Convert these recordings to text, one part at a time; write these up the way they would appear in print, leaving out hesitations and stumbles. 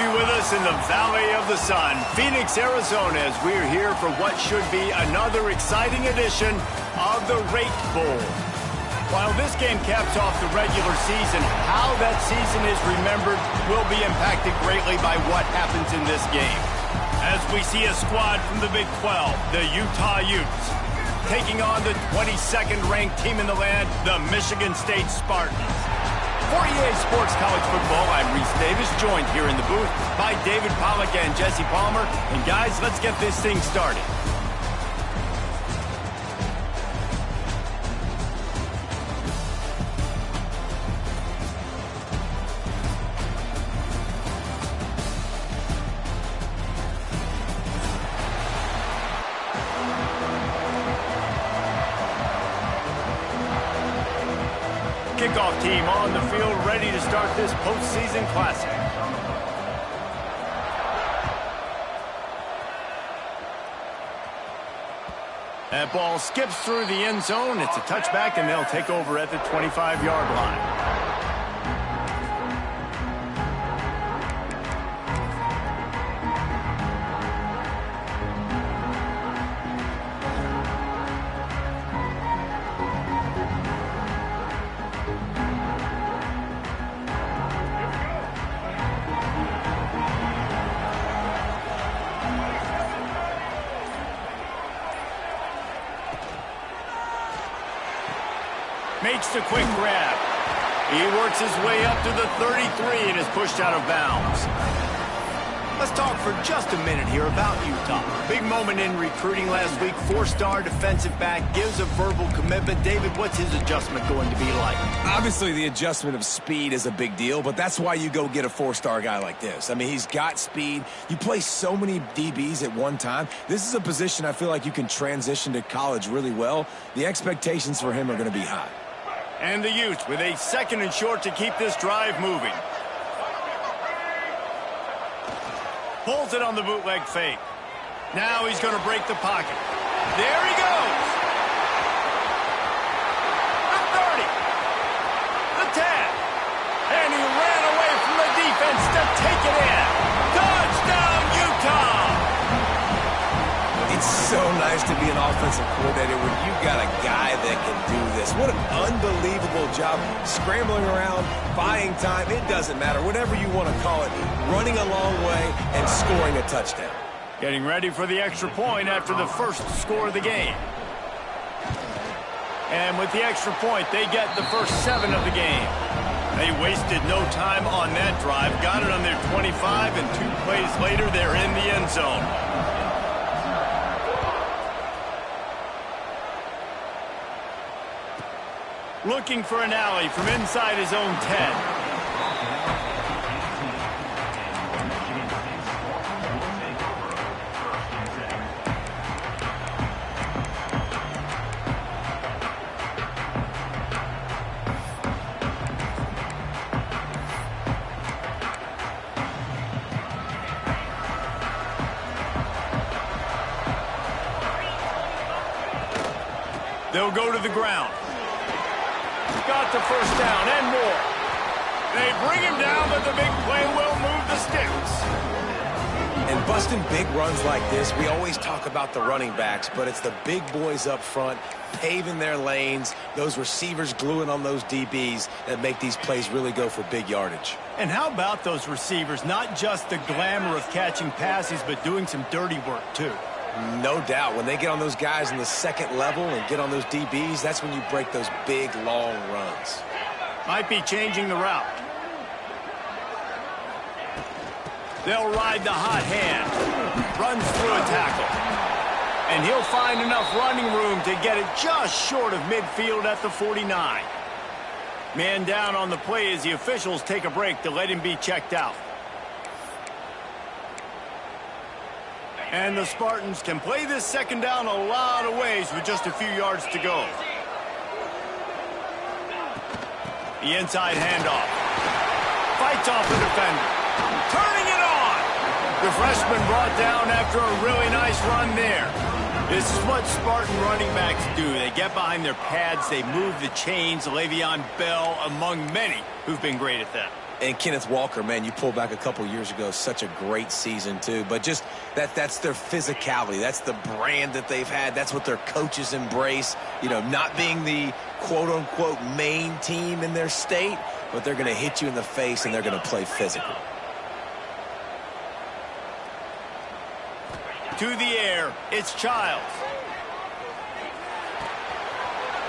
you with us in the Valley of the Sun, Phoenix, Arizona, as we're here for what should be another exciting edition of the Rate Bowl. While this game caps off the regular season, how that season is remembered will be impacted greatly by what happens in this game. As we see a squad from the Big 12, the Utah Utes, taking on the 22nd ranked team in the land, the Michigan State Spartans. For EA Sports College Football, I'm Reese Davis, joined here in the booth by David Pollack and Jesse Palmer. And guys, let's get this thing started. Kickoff team on the field, ready to start this postseason classic. That ball skips through the end zone. It's a touchback, and they'll take over at the 25-yard line. Makes the quick grab. He works his way up to the 33 and is pushed out of bounds. Let's talk for just a minute here about Utah. Big moment in recruiting last week. Four-star defensive back gives a verbal commitment. David, what's his adjustment going to be like? Obviously, the adjustment of speed is a big deal, but that's why you go get a four-star guy like this. I mean, he's got speed. You play so many DBs at one time. This is a position I feel like you can transition to college really well. The expectations for him are going to be high. And the Utes with a second and short to keep this drive moving. Pulls it on the bootleg fake. Now he's going to break the pocket. There he goes. The 30. The 10. And he ran away from the defense to take it in. Touchdown, Utah! It's so nice to be an offensive coordinator when you've got a guy that can do this. What an unbelievable job scrambling around, buying time. It doesn't matter, whatever you want to call it, running a long way and scoring a touchdown. Getting ready for the extra point after the first score of the game. And with the extra point, they get the first 7 of the game. They wasted no time on that drive. Got it on their 25, and 2 plays later, they're in the end zone. Looking for an alley from inside his own 10. They'll go to the ground. Got the first down and more. They bring him down, but the big play will move the sticks. And busting big runs like this, we always talk about the running backs, but it's the big boys up front paving their lanes, those receivers gluing on those DBs that make these plays really go for big yardage. And how about those receivers? Not just the glamour of catching passes, but doing some dirty work too. No doubt. When they get on those guys in the second level and get on those DBs, that's when you break those big, long runs. Might be changing the route. They'll ride the hot hand. Runs through a tackle. And he'll find enough running room to get it just short of midfield at the 49. Man down on the play as the officials take a break to let him be checked out. And the Spartans can play this second down a lot of ways with just a few yards to go. The inside handoff. Fights off the defender. Turning it on. The freshman brought down after a really nice run there. This is what Spartan running backs do. They get behind their pads, they move the chains. Le'Veon Bell among many who've been great at that. And Kenneth Walker, man, you pulled back a couple years ago, such a great season too. But just that's their physicality. That's the brand that they've had. That's what their coaches embrace. You know, not being the quote-unquote main team in their state, but they're going to hit you in the face and they're going to play physical. To the air, it's Childs.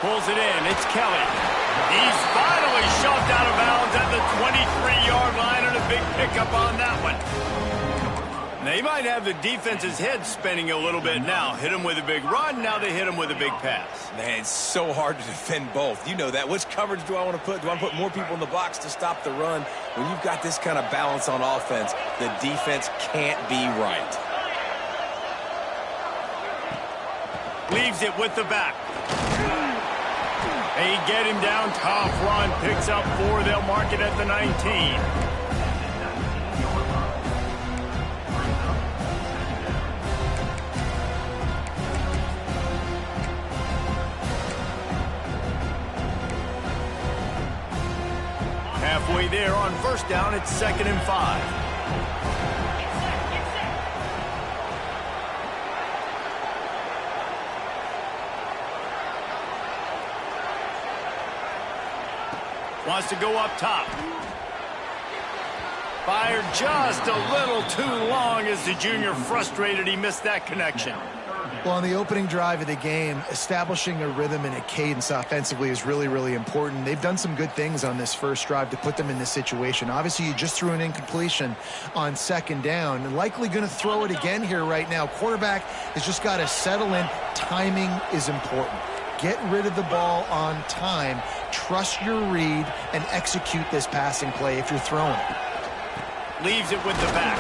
Pulls it in, it's Kelly. He's finally shoved out of bounds at the 23-yard line, and a big pickup on that one. They might have the defense's head spinning a little bit now. Hit him with a big run, now they hit him with a big pass. Man, it's so hard to defend both. You know that. Which coverage do I want to put? Do I want to put more people in the box to stop the run? When you've got this kind of balance on offense, the defense can't be right. Leaves it with the back. They get him down, tough run, picks up 4, they'll mark it at the 19. Halfway there on first down, it's 2nd and 5. Wants to go up top. Fired just a little too long as the junior frustrated he missed that connection. Well, on the opening drive of the game, establishing a rhythm and a cadence offensively is really, really important. They've done some good things on this first drive to put them in this situation. Obviously, you just threw an incompletion on 2nd down, and likely going to throw it again here right now. Quarterback has just got to settle in. Timing is important. Get rid of the ball on time. Trust your read and execute this passing play if you're throwing it. Leaves it with the back.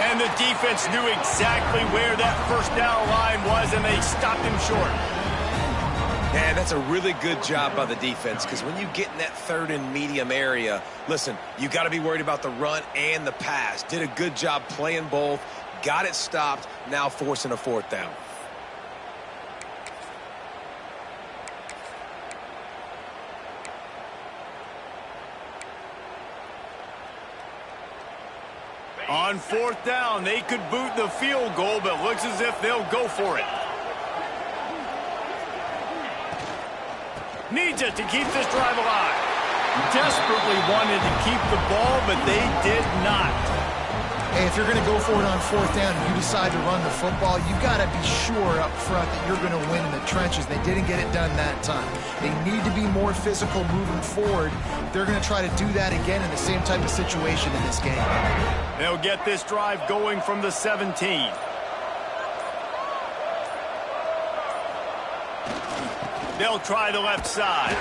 And the defense knew exactly where that first down line was, and they stopped him short. Man, that's a really good job by the defense, because when you get in that 3rd and medium area, listen, you got to be worried about the run and the pass. Did a good job playing both, got it stopped, now forcing a 4th down. On 4th down, they could boot the field goal, but looks as if they'll go for it. Needs it to keep this drive alive. Desperately wanted to keep the ball, but they did not. Hey, if you're going to go for it on 4th down and you decide to run the football, you got to be sure up front that you're going to win in the trenches. They didn't get it done that time. They need to be more physical moving forward. They're going to try to do that again in the same type of situation in this game. They'll get this drive going from the 17. They'll try the left side.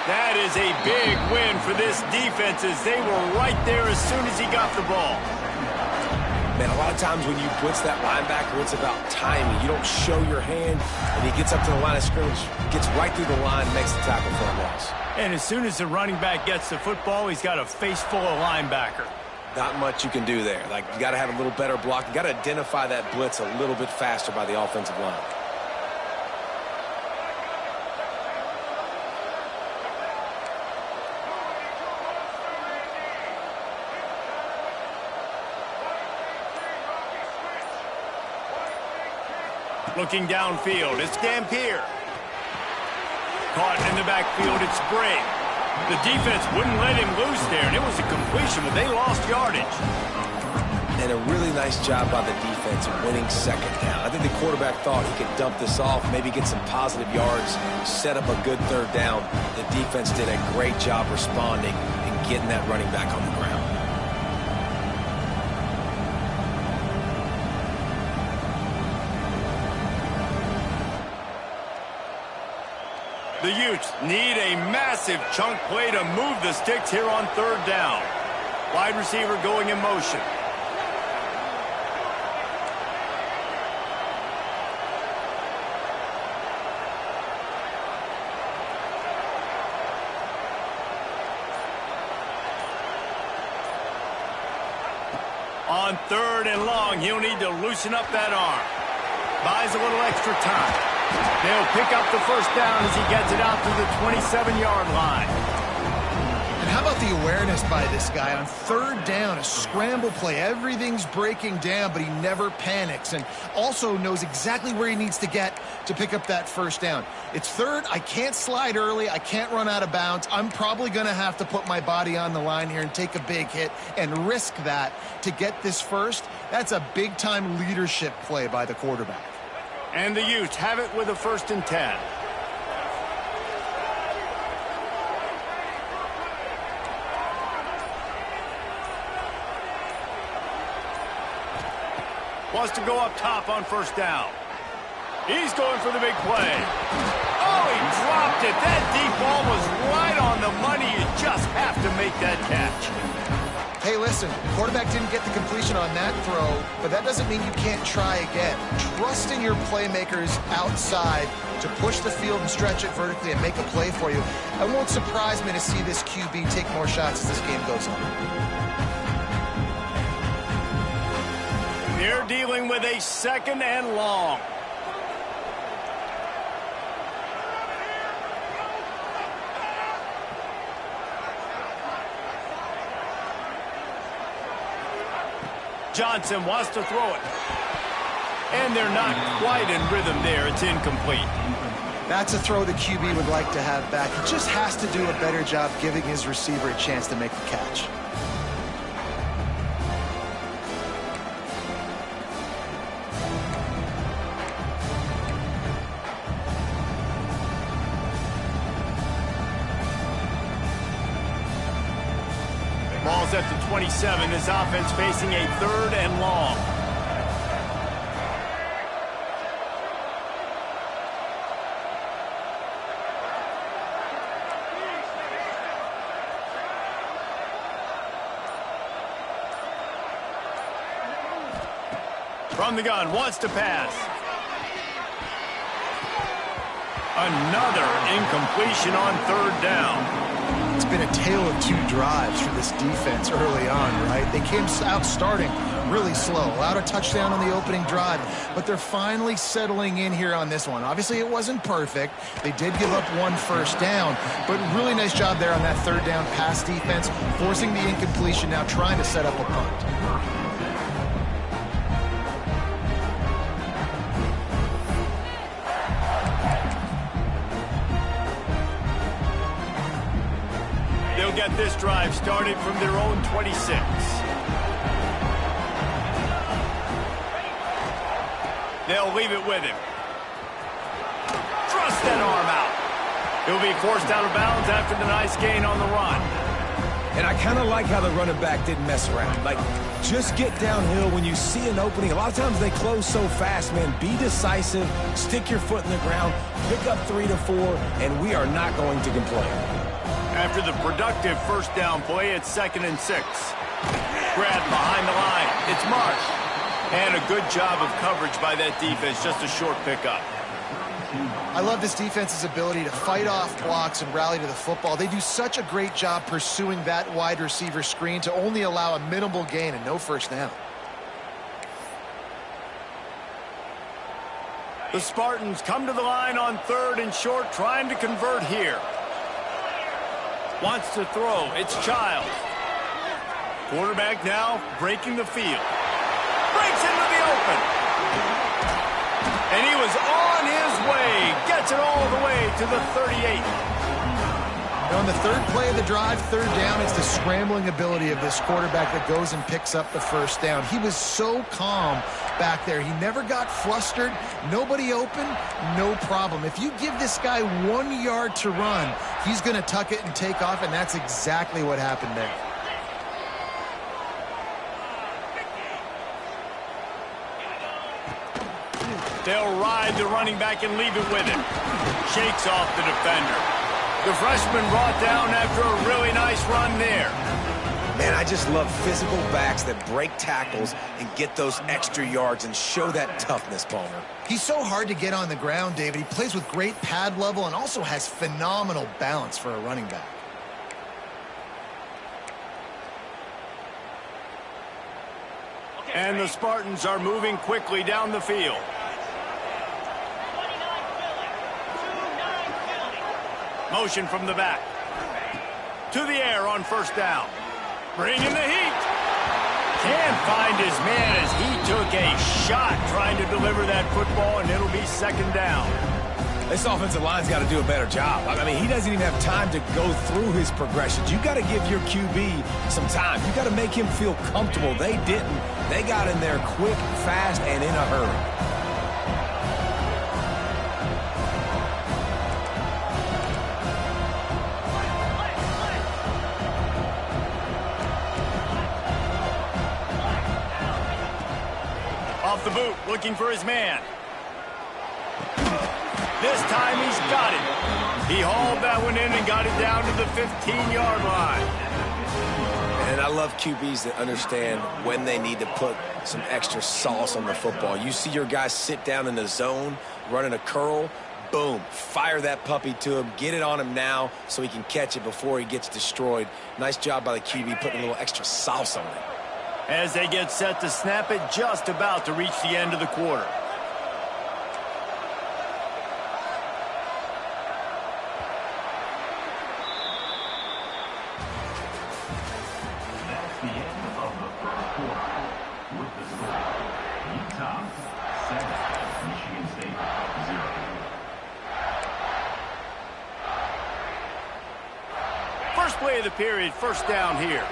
That is a big win for this defense, as they were right there as soon as he got the ball. Man, a lot of times when you blitz that linebacker, it's about timing. You don't show your hand, and he gets up to the line of scrimmage, gets right through the line, makes the tackle for a loss. And as soon as the running back gets the football, he's got a face full of linebacker. Not much you can do there. Like, you got to have a little better block. You got to identify that blitz a little bit faster by the offensive line. Looking downfield, it's Dampier. Caught in the backfield, it's Sprague. The defense wouldn't let him loose there, and it was a completion, but they lost yardage. And a really nice job by the defense winning 2nd down. I think the quarterback thought he could dump this off, maybe get some positive yards, set up a good 3rd down. The defense did a great job responding and getting that running back on the ground. The Utes need a massive chunk play to move the sticks here on 3rd down. Wide receiver going in motion. On 3rd and long, he'll need to loosen up that arm. Buys a little extra time. They'll pick up the first down as he gets it out to the 27-yard line. And how about the awareness by this guy on third down, a scramble play. Everything's breaking down, but he never panics and also knows exactly where he needs to get to pick up that first down. It's third. I can't slide early. I can't run out of bounds. I'm probably going to have to put my body on the line here and take a big hit and risk that to get this first. That's a big-time leadership play by the quarterback. And the Utes have it with a 1st and 10. Wants to go up top on 1st down. He's going for the big play. Oh, he dropped it. That deep ball was right on the money. You just have to make that catch. Hey, listen, quarterback didn't get the completion on that throw, but that doesn't mean you can't try again. Trust in your playmakers outside to push the field and stretch it vertically and make a play for you. It won't surprise me to see this QB take more shots as this game goes on. They're dealing with a 2nd and long. Johnson wants to throw it. And they're not quite in rhythm there. It's incomplete. That's a throw the QB would like to have back. He just has to do a better job giving his receiver a chance to make the catch. Ball's at the 27. This offense facing a 3rd and long. From the gun, wants to pass. Another incompletion on 3rd down. It's been a tale of 2 drives for this defense early on, right? They came out starting really slow, allowed a touchdown on the opening drive, but they're finally settling in here on this one. Obviously, it wasn't perfect. They did give up 1 first down, but really nice job there on that 3rd down pass defense, forcing the incompletion, now trying to set up a punt. Get this drive started from their own 26. They'll leave it with him. Thrust that arm out. He'll be forced out of bounds after the nice gain on the run. And I kind of like how the running back didn't mess around. Like, just get downhill when you see an opening. A lot of times they close so fast, man. Be decisive, stick your foot in the ground, pick up 3 to 4, and we are not going to complain. After the productive 1st down play, it's 2nd and 6. Grab behind the line. It's Marsh. And a good job of coverage by that defense. Just a short pickup. I love this defense's ability to fight off blocks and rally to the football. They do such a great job pursuing that wide receiver screen to only allow a minimal gain and no 1st down. The Spartans come to the line on 3rd and short, trying to convert here. Wants to throw. It's Childs. Quarterback now breaking the field. Breaks into the open. And he was on his way. Gets it all the way to the 38. And on the 3rd play of the drive, 3rd down, it's the scrambling ability of this quarterback that goes and picks up the 1st down. He was so calm back there. He never got flustered. Nobody open, no problem. If you give this guy 1 yard to run, he's going to tuck it and take off, and that's exactly what happened there. They'll ride the running back and leave it with him. Shakes off the defender. The freshman brought down after a really nice run there. Man, I just love physical backs that break tackles and get those extra yards and show that toughness, Palmer. He's so hard to get on the ground, David. He plays with great pad level and also has phenomenal balance for a running back. And the Spartans are moving quickly down the field. Motion from the back. To the air on first down. Bringing the heat. Can't find his man as he took a shot trying to deliver that football, and it'll be second down. This offensive line's got to do a better job. I mean, he doesn't even have time to go through his progressions. You got to give your QB some time. You got to make him feel comfortable. They didn't. They got in there quick, fast, and in a hurry. Off the boot, looking for his man. This time he's got it. He hauled that one in and got it down to the 15-yard line. And I love QBs that understand when they need to put some extra sauce on the football. You see your guys sit down in the zone, running a curl, boom, fire that puppy to him, get it on him now so he can catch it before he gets destroyed. Nice job by the QB putting a little extra sauce on it. As they get set to snap it, just about to reach the end of the quarter. That's the end of the first quarter. With the score, Utah 7, Michigan State 0. First play of the period, first down here.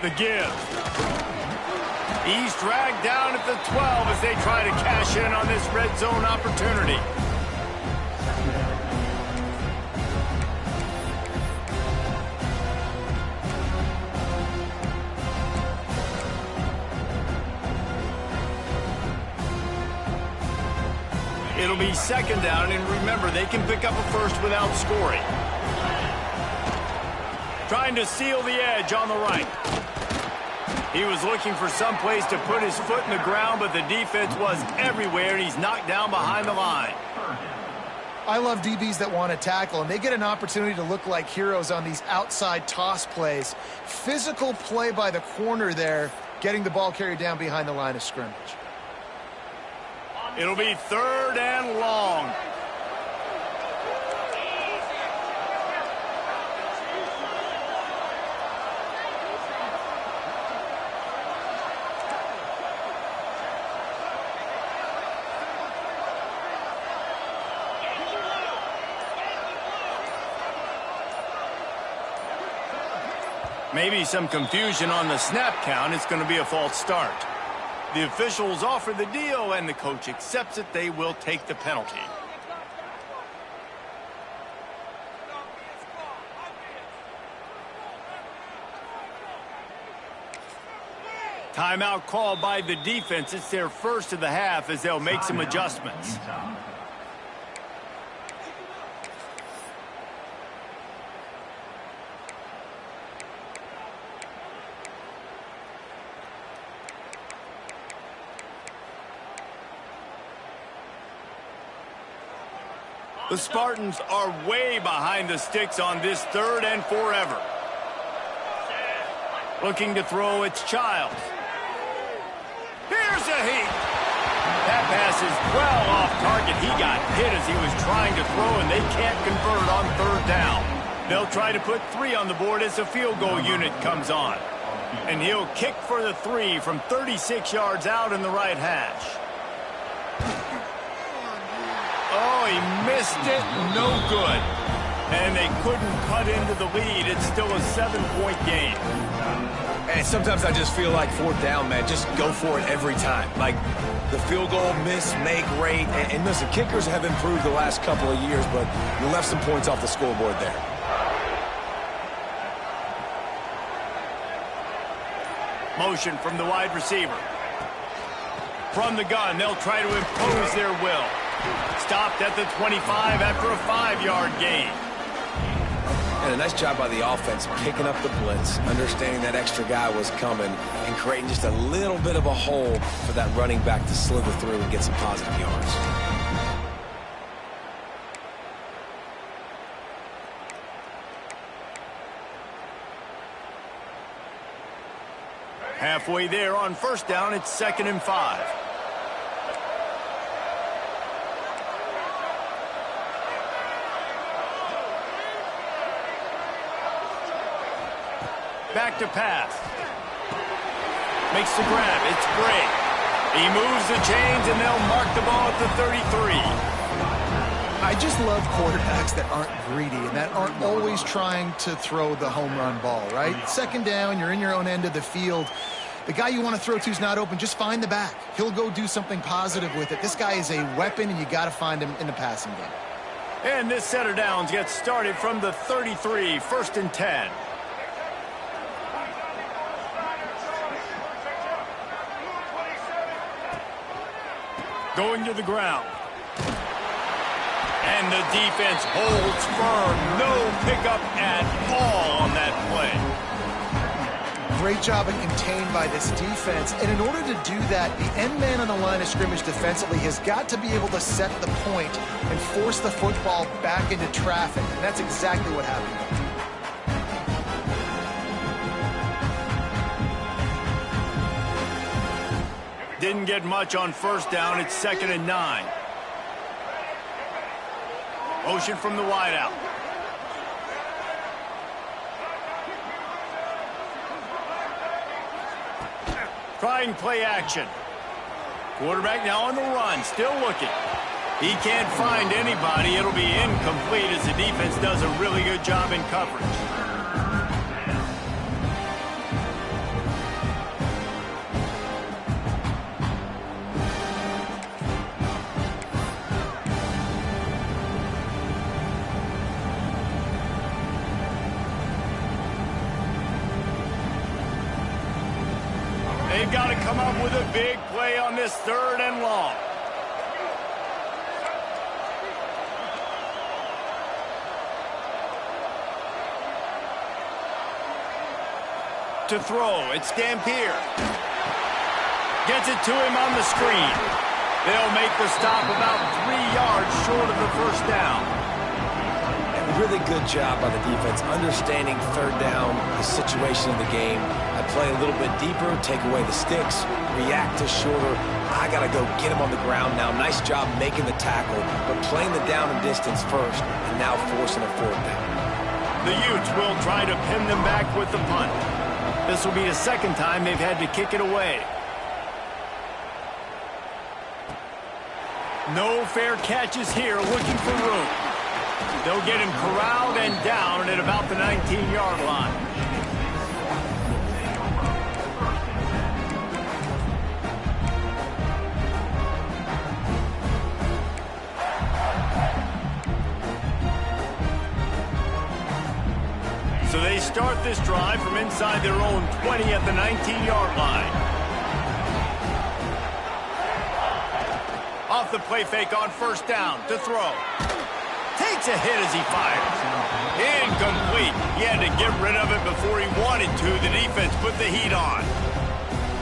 The give. He's dragged down at the 12 as they try to cash in on this red zone opportunity. It'll be second down, and remember, they can pick up a first without scoring. Trying to seal the edge on the right. He was looking for some place to put his foot in the ground, but the defense was everywhere, and he's knocked down behind the line. I love DBs that want to tackle, and they get an opportunity to look like heroes on these outside toss plays. Physical play by the corner there, getting the ball carried down behind the line of scrimmage. It'll be third and long. Maybe some confusion on the snap count. It's going to be a false start. The officials offer the deal, and the coach accepts it. They will take the penalty. Timeout called by the defense. It's their first of the half as they'll make some adjustments. The Spartans are way behind the sticks on this third and forever. Looking to throw, it's Childs. Here's a heat. That pass is well off target. He got hit as he was trying to throw, and they can't convert on third down. They'll try to put 3 on the board as the field goal unit comes on. And he'll kick for the 3 from 36 yards out in the right hash. Oh, he missed it. No good. And they couldn't cut into the lead. It's still a 7-point game. And sometimes I just feel like fourth down, man, just go for it every time. Like the field goal miss, make rate. And listen, kickers have improved the last couple of years, but you left some points off the scoreboard there. Motion from the wide receiver. From the gun, they'll try to impose their will. Stopped at the 25 after a 5-yard gain. And a nice job by the offense picking up the blitz, understanding that extra guy was coming, and creating just a little bit of a hole for that running back to slither through and get some positive yards. Halfway there on first down, it's 2nd and 5. back to pass. Makes the grab. It's great. He moves the chains, and they'll mark the ball at the 33. I just love quarterbacks that aren't greedy and that aren't always trying to throw the home run ball, right? Second down, you're in your own end of the field. The guy you want to throw to is not open. Just find the back. He'll go do something positive with it. This guy is a weapon, and you got to find him in the passing game. And this set of downs gets started from the 33, 1st and 10. Going to the ground. And the defense holds firm. No pickup at all on that play. Great job and contained by this defense. And in order to do that, the end man on the line of scrimmage defensively has got to be able to set the point and force the football back into traffic. And that's exactly what happened. Didn't get much on 1st down. It's 2nd and 9. Motion from the wideout. Trying play action. Quarterback now on the run, still looking. He can't find anybody. It'll be incomplete as the defense does a really good job in coverage. They've got to come up with a big play on this 3rd and long. To throw, it's Dampier. Gets it to him on the screen. They'll make the stop about 3 yards short of the 1st down. And really good job by the defense, understanding 3rd down, the situation of the game. I play a little bit deeper, take away the sticks, react to shorter. I got to go get him on the ground now. Nice job making the tackle, but playing the down and distance first, and now forcing a 4th down. The Utes will try to pin them back with the punt. This will be the 2nd time they've had to kick it away. No fair catches here, looking for room. They'll get him corralled and down at about the 19-yard line. So they start this drive from inside their own 20 at the 19-yard line. Off the play fake on 1st down to throw. Takes a hit as he fires. Incomplete. He had to get rid of it before he wanted to. The defense put the heat on.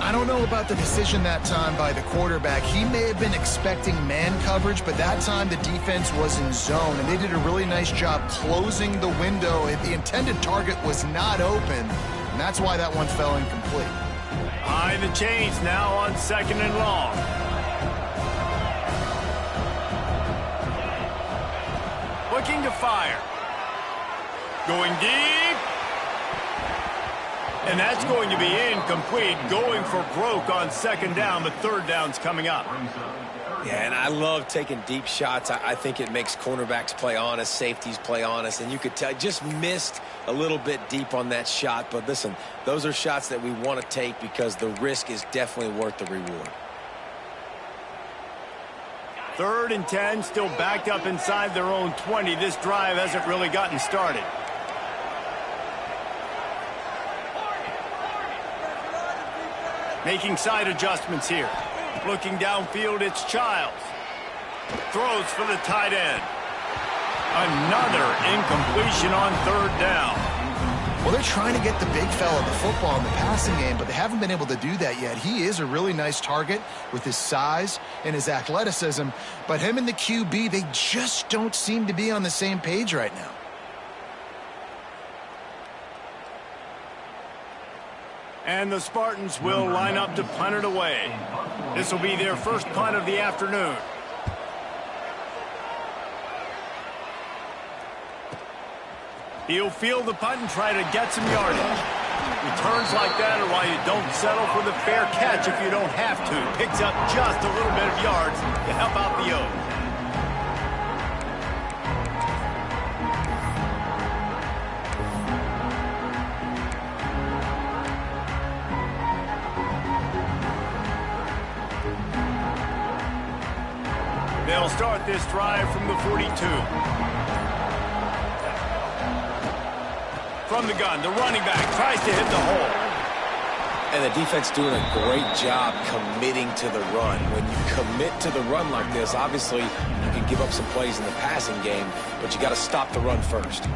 I don't know about the decision that time by the quarterback. He may have been expecting man coverage, but that time the defense was in zone, and they did a really nice job closing the window. The intended target was not open, and that's why that one fell incomplete. High the chains now on 2nd and long. Looking to fire. Going deep. And that's going to be incomplete. Going for broke on 2nd down, but 3rd down's coming up. Yeah, and I love taking deep shots. I think it makes cornerbacks play honest, safeties play honest, and you could tell just missed a little bit deep on that shot. But listen, those are shots that we want to take because the risk is definitely worth the reward. 3rd and 10, still backed up inside their own 20. This drive hasn't really gotten started. Making side adjustments here. Looking downfield, it's Childs. Throws for the tight end. Another incompletion on 3rd down. Well, they're trying to get the big fella the football in the passing game, but they haven't been able to do that yet. He is a really nice target with his size and his athleticism, but him and the QB, they just don't seem to be on the same page right now. And the Spartans will line up to punt it away. This will be their first punt of the afternoon. He'll field the punt and try to get some yardage. Returns like that are why you don't settle for the fair catch if you don't have to. Picks up just a little bit of yards to help out the O's. They'll start this drive from the 42. From the gun, the running back tries to hit the hole. And the defense doing a great job committing to the run. When you commit to the run like this, obviously you can give up some plays in the passing game, but you got to stop the run first.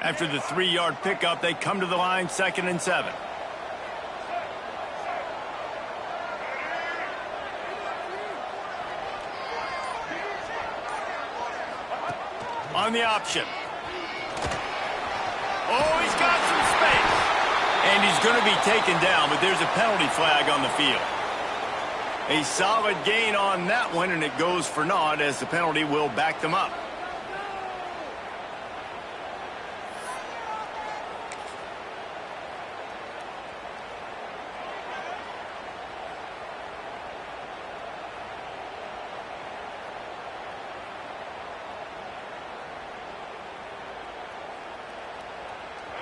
After the 3-yard pickup, they come to the line, 2nd and 7. On the option. Oh, he's got some space. And he's going to be taken down, but there's a penalty flag on the field. A solid gain on that one, and it goes for naught as the penalty will back them up.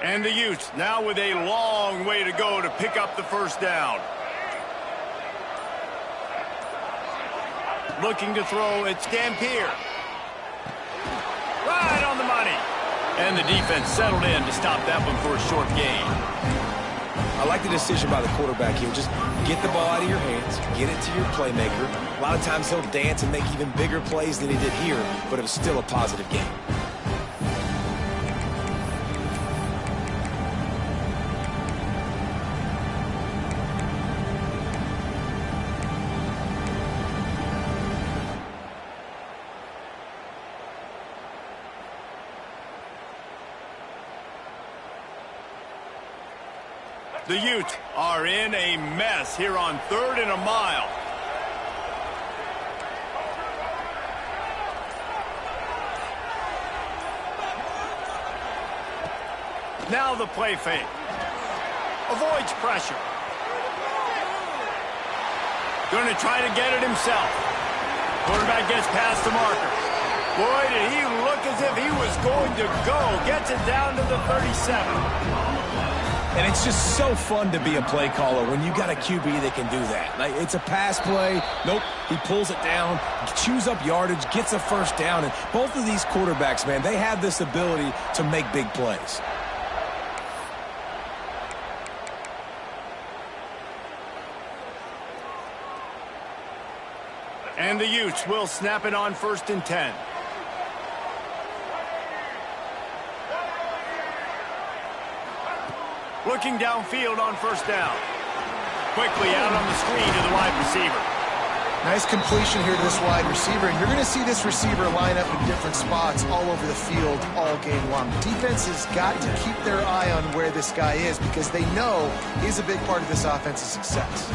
And the Utes now with a long way to go to pick up the first down. Looking to throw, it's Dampier. Right on the money. And the defense settled in to stop that one for a short gain. I like the decision by the quarterback here. Just get the ball out of your hands, get it to your playmaker. A lot of times he'll dance and make even bigger plays than he did here, but it was still a positive game. The Utes are in a mess here on 3rd and a mile. Now the play fake. Avoids pressure. Going to try to get it himself. Quarterback gets past the marker. Boy, did he look as if he was going to go. Gets it down to the 37. And it's just so fun to be a play caller when you got a QB that can do that. Like, it's a pass play. Nope, he pulls it down, chews up yardage, gets a first down. And both of these quarterbacks, man, they have this ability to make big plays. And the Utes will snap it on 1st and 10. Looking downfield on 1st down. Quickly out on the screen to the wide receiver. Nice completion here to this wide receiver, and you're going to see this receiver line up in different spots all over the field all game long. Defense has got to keep their eye on where this guy is because they know he's a big part of this offense's success.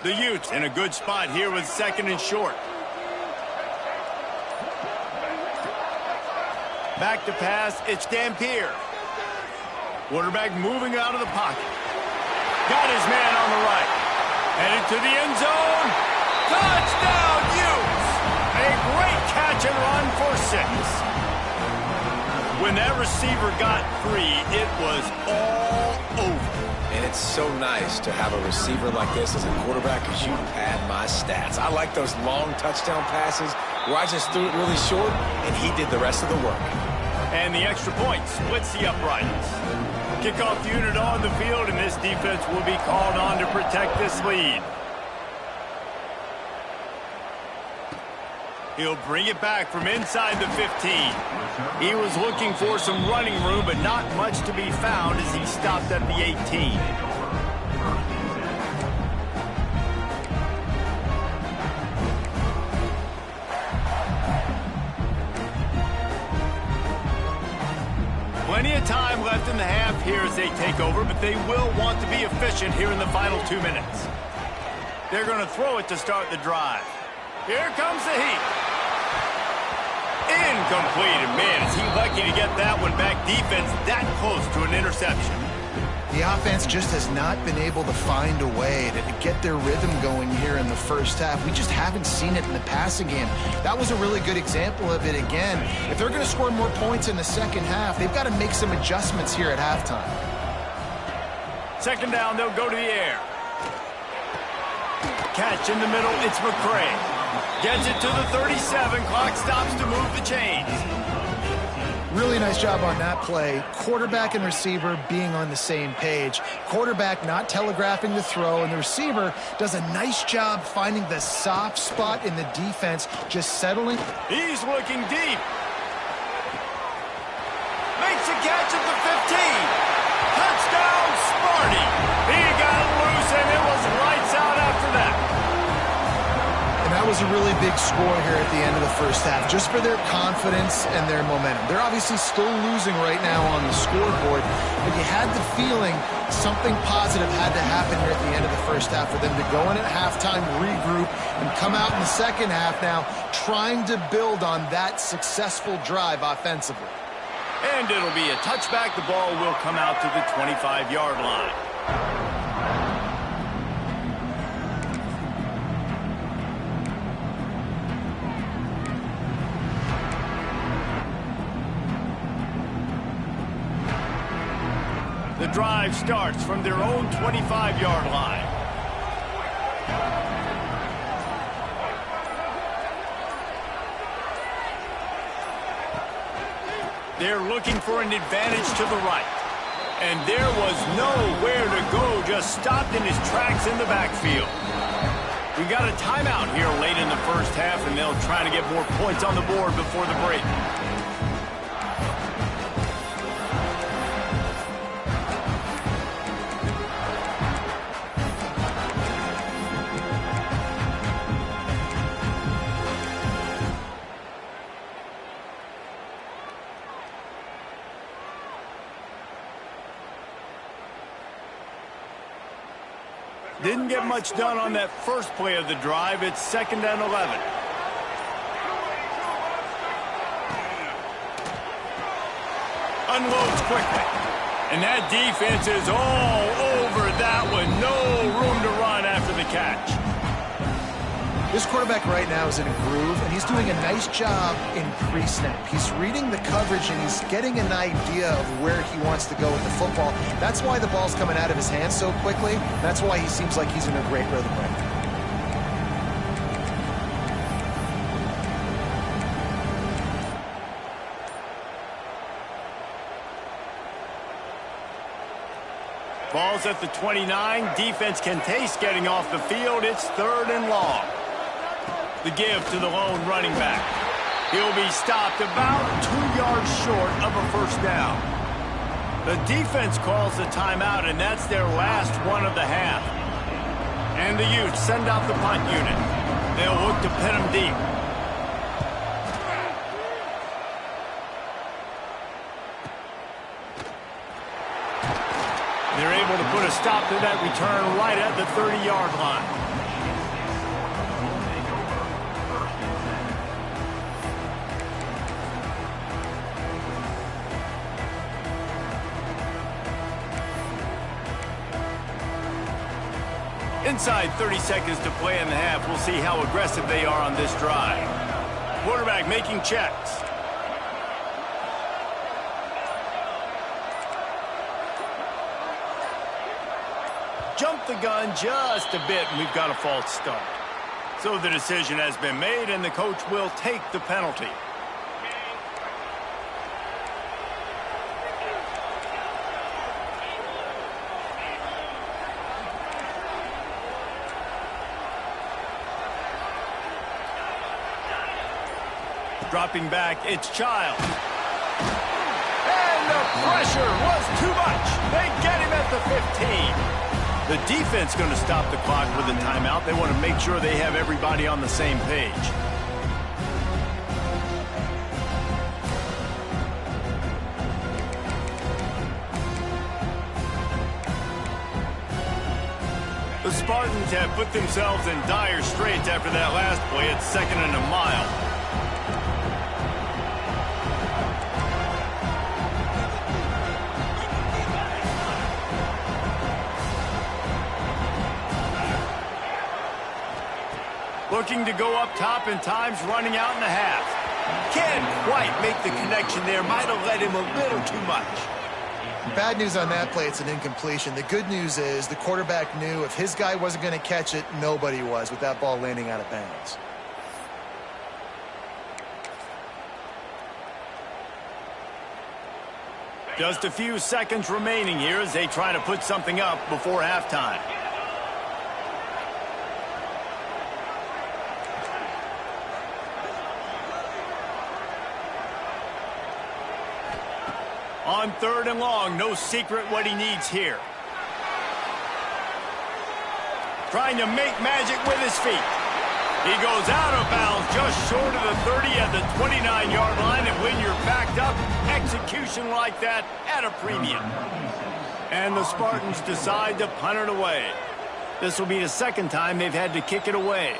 The Utes in a good spot here with 2nd and short. Back to pass, it's Dampier. Quarterback moving out of the pocket. Got his man on the right. Headed to the end zone. Touchdown, Utes! A great catch and run for 6. When that receiver got free, it was all over. And it's so nice to have a receiver like this as a quarterback because you pad my stats. I like those long touchdown passes where I just threw it really short and he did the rest of the work. And the extra point splits the uprights. Kickoff unit on the field, and this defense will be called on to protect this lead. He'll bring it back from inside the 15. He was looking for some running room, but not much to be found as he stopped at the 18. Plenty of time left in the half here as they take over, but they will want to be efficient here in the final 2 minutes. They're going to throw it to start the drive. Here comes the heat. Incomplete, and man, is he lucky to get that one back. Defense that close to an interception. The offense just has not been able to find a way to get their rhythm going here in the first half. We just haven't seen it in the passing game. That was a really good example of it again. If they're going to score more points in the second half, they've got to make some adjustments here at halftime. Second down, they'll go to the air. Catch in the middle, it's McCray. Gets it to the 37, clock stops to move the chains. Really nice job on that play. Quarterback and receiver being on the same page. Quarterback not telegraphing the throw, and the receiver does a nice job finding the soft spot in the defense, just settling. He's looking deep. Makes a catch at the 15. Touchdown, Sparty. He got it loose, and it was lights out after that. That was a really big score here at the end of the first half, just for their confidence and their momentum. They're obviously still losing right now on the scoreboard, but you had the feeling something positive had to happen here at the end of the first half for them to go in at halftime, regroup, and come out in the second half now trying to build on that successful drive offensively. And it'll be a touchback. The ball will come out to the 25-yard line. The drive starts from their own 25-yard line. They're looking for an advantage to the right. And there was nowhere to go, just stopped in his tracks in the backfield. We got a timeout here late in the first half, and they'll try to get more points on the board before the break. Didn't get much done on that first play of the drive. It's 2nd and 11. Unloads quickly. And that defense is all over that one. No room to run after the catch. This quarterback right now is in a groove, and he's doing a nice job in pre-snap. He's reading the coverage, and he's getting an idea of where he wants to go with the football. That's why the ball's coming out of his hands so quickly. That's why he seems like he's in a great rhythm right now. Ball's at the 29. Defense can taste getting off the field. It's 3rd and long. The give to the lone running back. He'll be stopped about 2 yards short of a first down. The defense calls the timeout, and that's their last one of the half. And the Utes send out the punt unit. They'll look to pin them deep. They're able to put a stop to that return right at the 30-yard line. Inside 30 seconds to play in the half. We'll see how aggressive they are on this drive. Quarterback making checks. Jumped the gun just a bit, and we've got a false start. So the decision has been made, and the coach will take the penalty. Dropping back, it's Child. And the pressure was too much. They get him at the 15. The defense going to stop the clock with a timeout. They want to make sure they have everybody on the same page. The Spartans have put themselves in dire straits after that last play at 2nd and a mile. Looking to go up top, and time's running out in the half. Can't quite make the connection there. Might have led him a little too much. Bad news on that play, it's an incompletion. The good news is the quarterback knew if his guy wasn't going to catch it, nobody was with that ball landing out of bounds. Just a few seconds remaining here as they try to put something up before halftime. On 3rd and long, no secret what he needs here. Trying to make magic with his feet. He goes out of bounds just short of the 30 at the 29-yard line, and when you're backed up, execution like that at a premium. And the Spartans decide to punt it away. This will be the second time they've had to kick it away.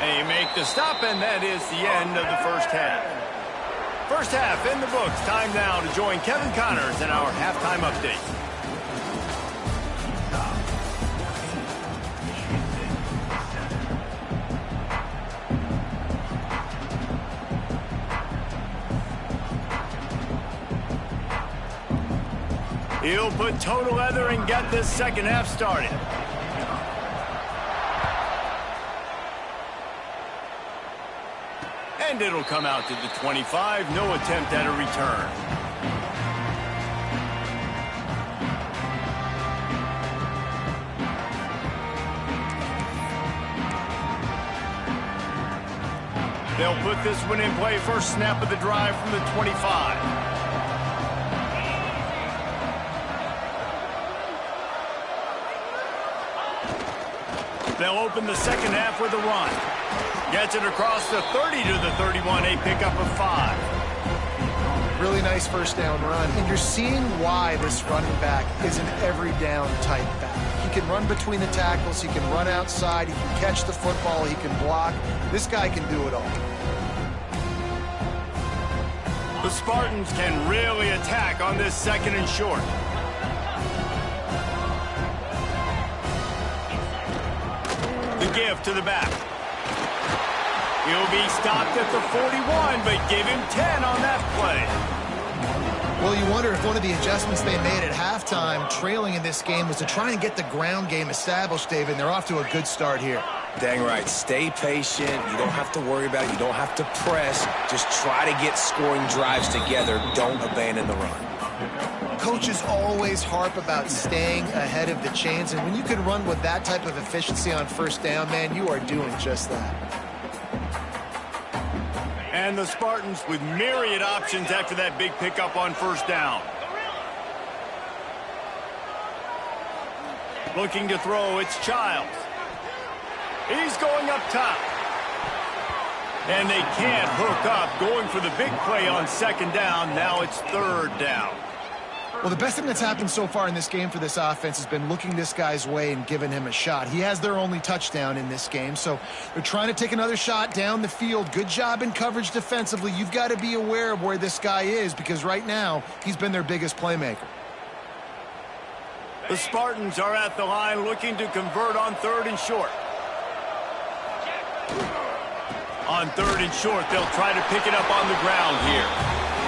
They make the stop, and that is the end of the first half. First half in the books. Time now to join Kevin Connors in our halftime update. He'll put total leather and get this second half started. And it'll come out to the 25. No attempt at a return. They'll put this one in play. First snap of the drive from the 25. They'll open the second half with a run. Gets it across the 30 to the 31, a pickup of 5. Really nice first down run. And you're seeing why this running back is an every down type back. He can run between the tackles. He can run outside. He can catch the football. He can block. This guy can do it all. The Spartans can really attack on this 2nd and short. The give to the back. He'll be stopped at the 41, but give him 10 on that play. Well, you wonder if one of the adjustments they made at halftime, trailing in this game, was to try and get the ground game established, David. They're off to a good start here. Dang right. Stay patient. You don't have to worry about it. You don't have to press. Just try to get scoring drives together. Don't abandon the run. Coaches always harp about staying ahead of the chains, and when you can run with that type of efficiency on first down, man, you are doing just that. And the Spartans with myriad options after that big pickup on first down. Looking to throw, it's Childs. He's going up top. And they can't hook up, going for the big play on second down. Now it's 3rd down. Well, the best thing that's happened so far in this game for this offense has been looking this guy's way and giving him a shot. He has their only touchdown in this game, so they're trying to take another shot down the field. Good job in coverage defensively. You've got to be aware of where this guy is because right now he's been their biggest playmaker. The Spartans are at the line looking to convert on 3rd and short. On 3rd and short, they'll try to pick it up on the ground here.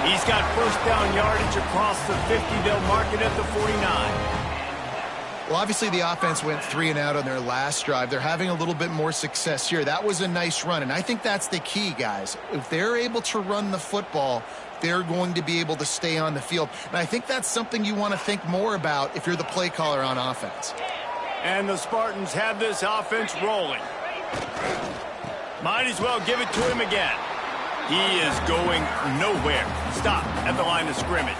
He's got first down yardage across the 50. They'll mark it at the 49. Well, obviously the offense went 3 and out on their last drive. They're having a little bit more success here. That was a nice run, and I think that's the key, guys. If they're able to run the football, they're going to be able to stay on the field. And I think that's something you want to think more about if you're the play caller on offense. And the Spartans have this offense rolling. Might as well give it to him again. He is going nowhere. Stop at the line of scrimmage.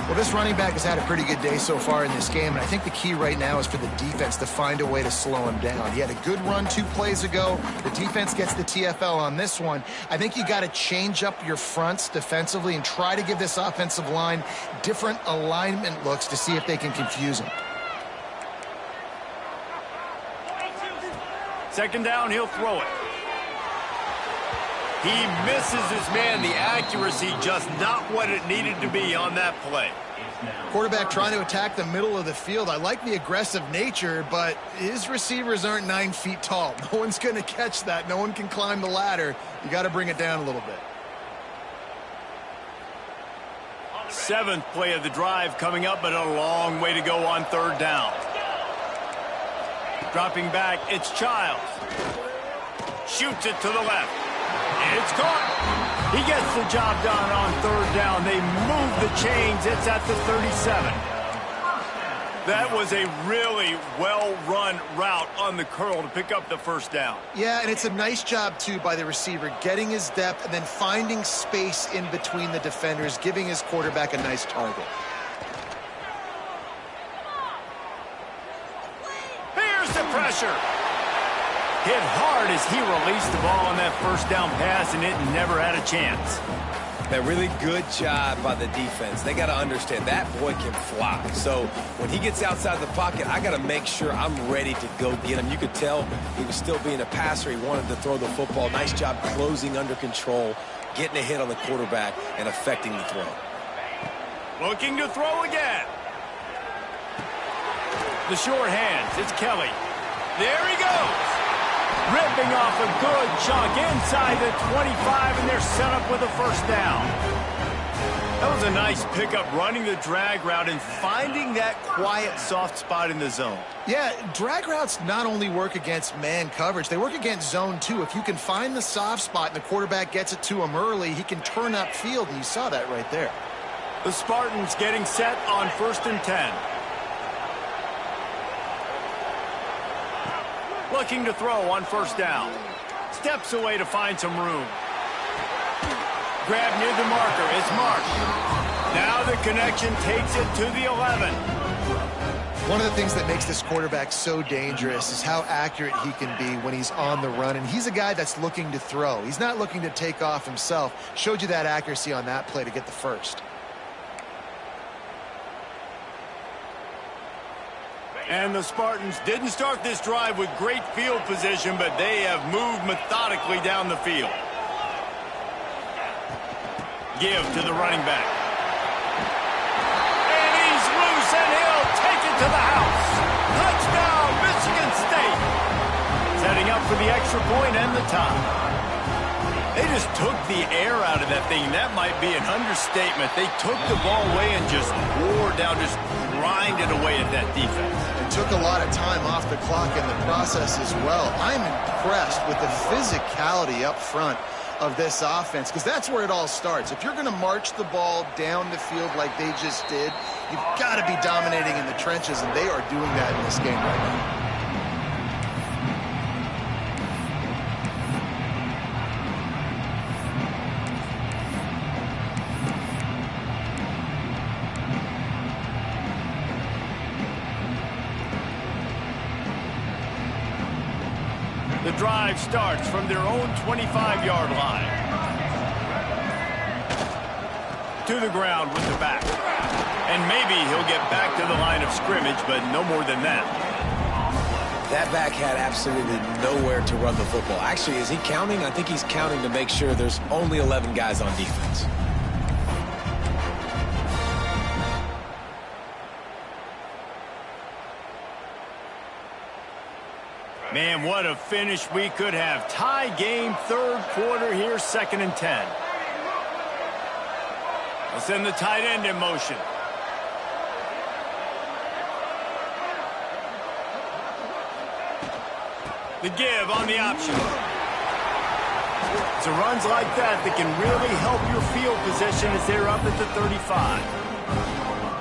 Well, this running back has had a pretty good day so far in this game, and I think the key right now is for the defense to find a way to slow him down. He had a good run 2 plays ago. The defense gets the TFL on this one. I think you got to change up your fronts defensively and try to give this offensive line different alignment looks to see if they can confuse him. Second down, he'll throw it. He misses his man. The accuracy just not what it needed to be on that play. Quarterback trying to attack the middle of the field. I like the aggressive nature, but his receivers aren't 9 feet tall. No one's going to catch that. No one can climb the ladder. You got to bring it down a little bit. 7th play of the drive coming up, but a long way to go on 3rd down. Dropping back, it's Childs. Shoots it to the left. It's caught. He gets the job done on 3rd down. They move the chains. It's at the 37. That was a really well-run route on the curl to pick up the 1st down. Yeah, and it's a nice job, too, by the receiver, getting his depth and then finding space in between the defenders, giving his quarterback a nice target. Here's the pressure. Hit hard as he released the ball on that 1st down pass, and it never had a chance. A really good job by the defense. They got to understand that boy can fly. So when he gets outside the pocket, I got to make sure I'm ready to go get him. You could tell he was still being a passer. He wanted to throw the football. Nice job closing under control, getting a hit on the quarterback, and affecting the throw. Looking to throw again. The short hands. It's Kelly. There he goes. Ripping off a good chunk inside the 25, and they're set up with a 1st down. That was a nice pickup, running the drag route and finding that quiet, soft spot in the zone. Yeah, drag routes not only work against man coverage, they work against zone, too. If you can find the soft spot and the quarterback gets it to him early, he can turn upfield, and you saw that right there. The Spartans getting set on 1st and 10. Looking to throw on 1st down. Steps away to find some room. Grab near the marker. It's Marsh. Now the connection takes it to the 11. One of the things that makes this quarterback so dangerous is how accurate he can be when he's on the run. And he's a guy that's looking to throw. He's not looking to take off himself. Showed you that accuracy on that play to get the 1st. And the Spartans didn't start this drive with great field position, but they have moved methodically down the field. Give to the running back. And he's loose, and he'll take it to the house. Touchdown, Michigan State. Setting up for the extra point and the tie. They just took the air out of that thing. That might be an understatement. They took the ball away and just wore down, just grinded away at that defense. It took a lot of time off the clock in the process as well. I'm impressed with the physicality up front of this offense, because that's where it all starts. If you're going to march the ball down the field like they just did, you've got to be dominating in the trenches, and they are doing that in this game right now. The drive starts from their own 25-yard line. To the ground with the back. And maybe he'll get back to the line of scrimmage, but no more than that. That back had absolutely nowhere to run the football. Actually, is he counting? I think he's counting to make sure there's only 11 guys on defense. Man, what a finish we could have. Tie game, 3rd quarter here, 2nd and 10. Let's send the tight end in motion. The give on the option. So runs like that can really help your field position as they're up at the 35.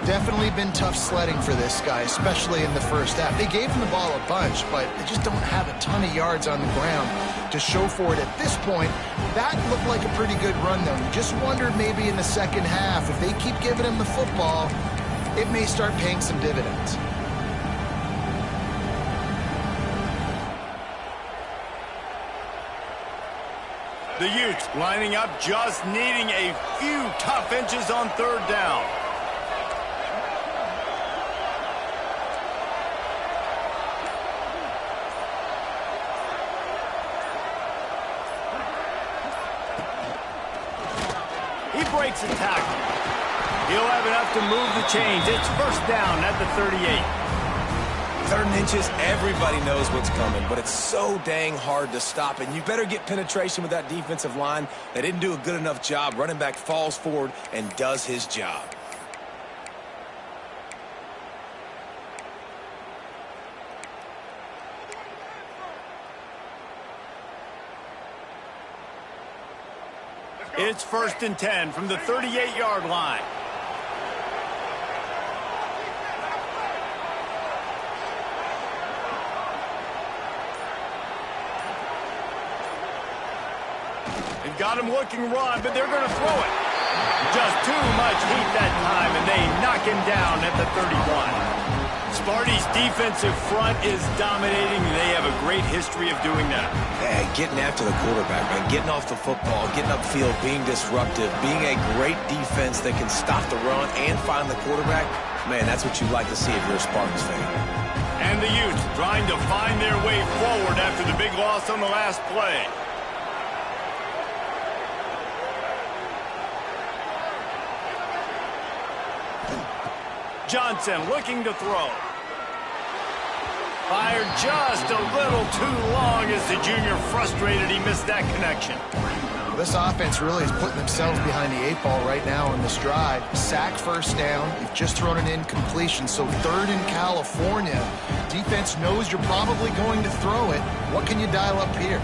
Definitely been tough sledding for this guy, especially in the first half. They gave him the ball a bunch, but they just don't have a ton of yards on the ground to show for it at this point. That looked like a pretty good run, though. You just wondered maybe in the second half, if they keep giving him the football, it may start paying some dividends. The Utes lining up, just needing a few tough inches on third down. He breaks a tackle. He'll have enough to move the chains. It's first down at the 38. 3rd and inches, everybody knows what's coming, but it's so dang hard to stop. And you better get penetration with that defensive line. They didn't do a good enough job. Running back falls forward and does his job. It's 1st and 10 from the 38-yard line. They've got him looking run, but they're going to throw it. Just too much heat that time, and they knock him down at the 31. Sparty's defensive front is dominating. They have a great history of doing that. Yeah, getting after the quarterback, man. Getting off the football, getting upfield, being disruptive, being a great defense that can stop the run and find the quarterback. Man, that's what you like to see if you're a Spartans fan. And the Utes trying to find their way forward after the big loss on the last play. Johnson looking to throw. Fired just a little too long as the junior frustrated he missed that connection. This offense really is putting themselves behind the 8 ball right now on this drive. Sack, first down. You've just thrown an incompletion, so 3rd in California. Defense knows you're probably going to throw it. What can you dial up here?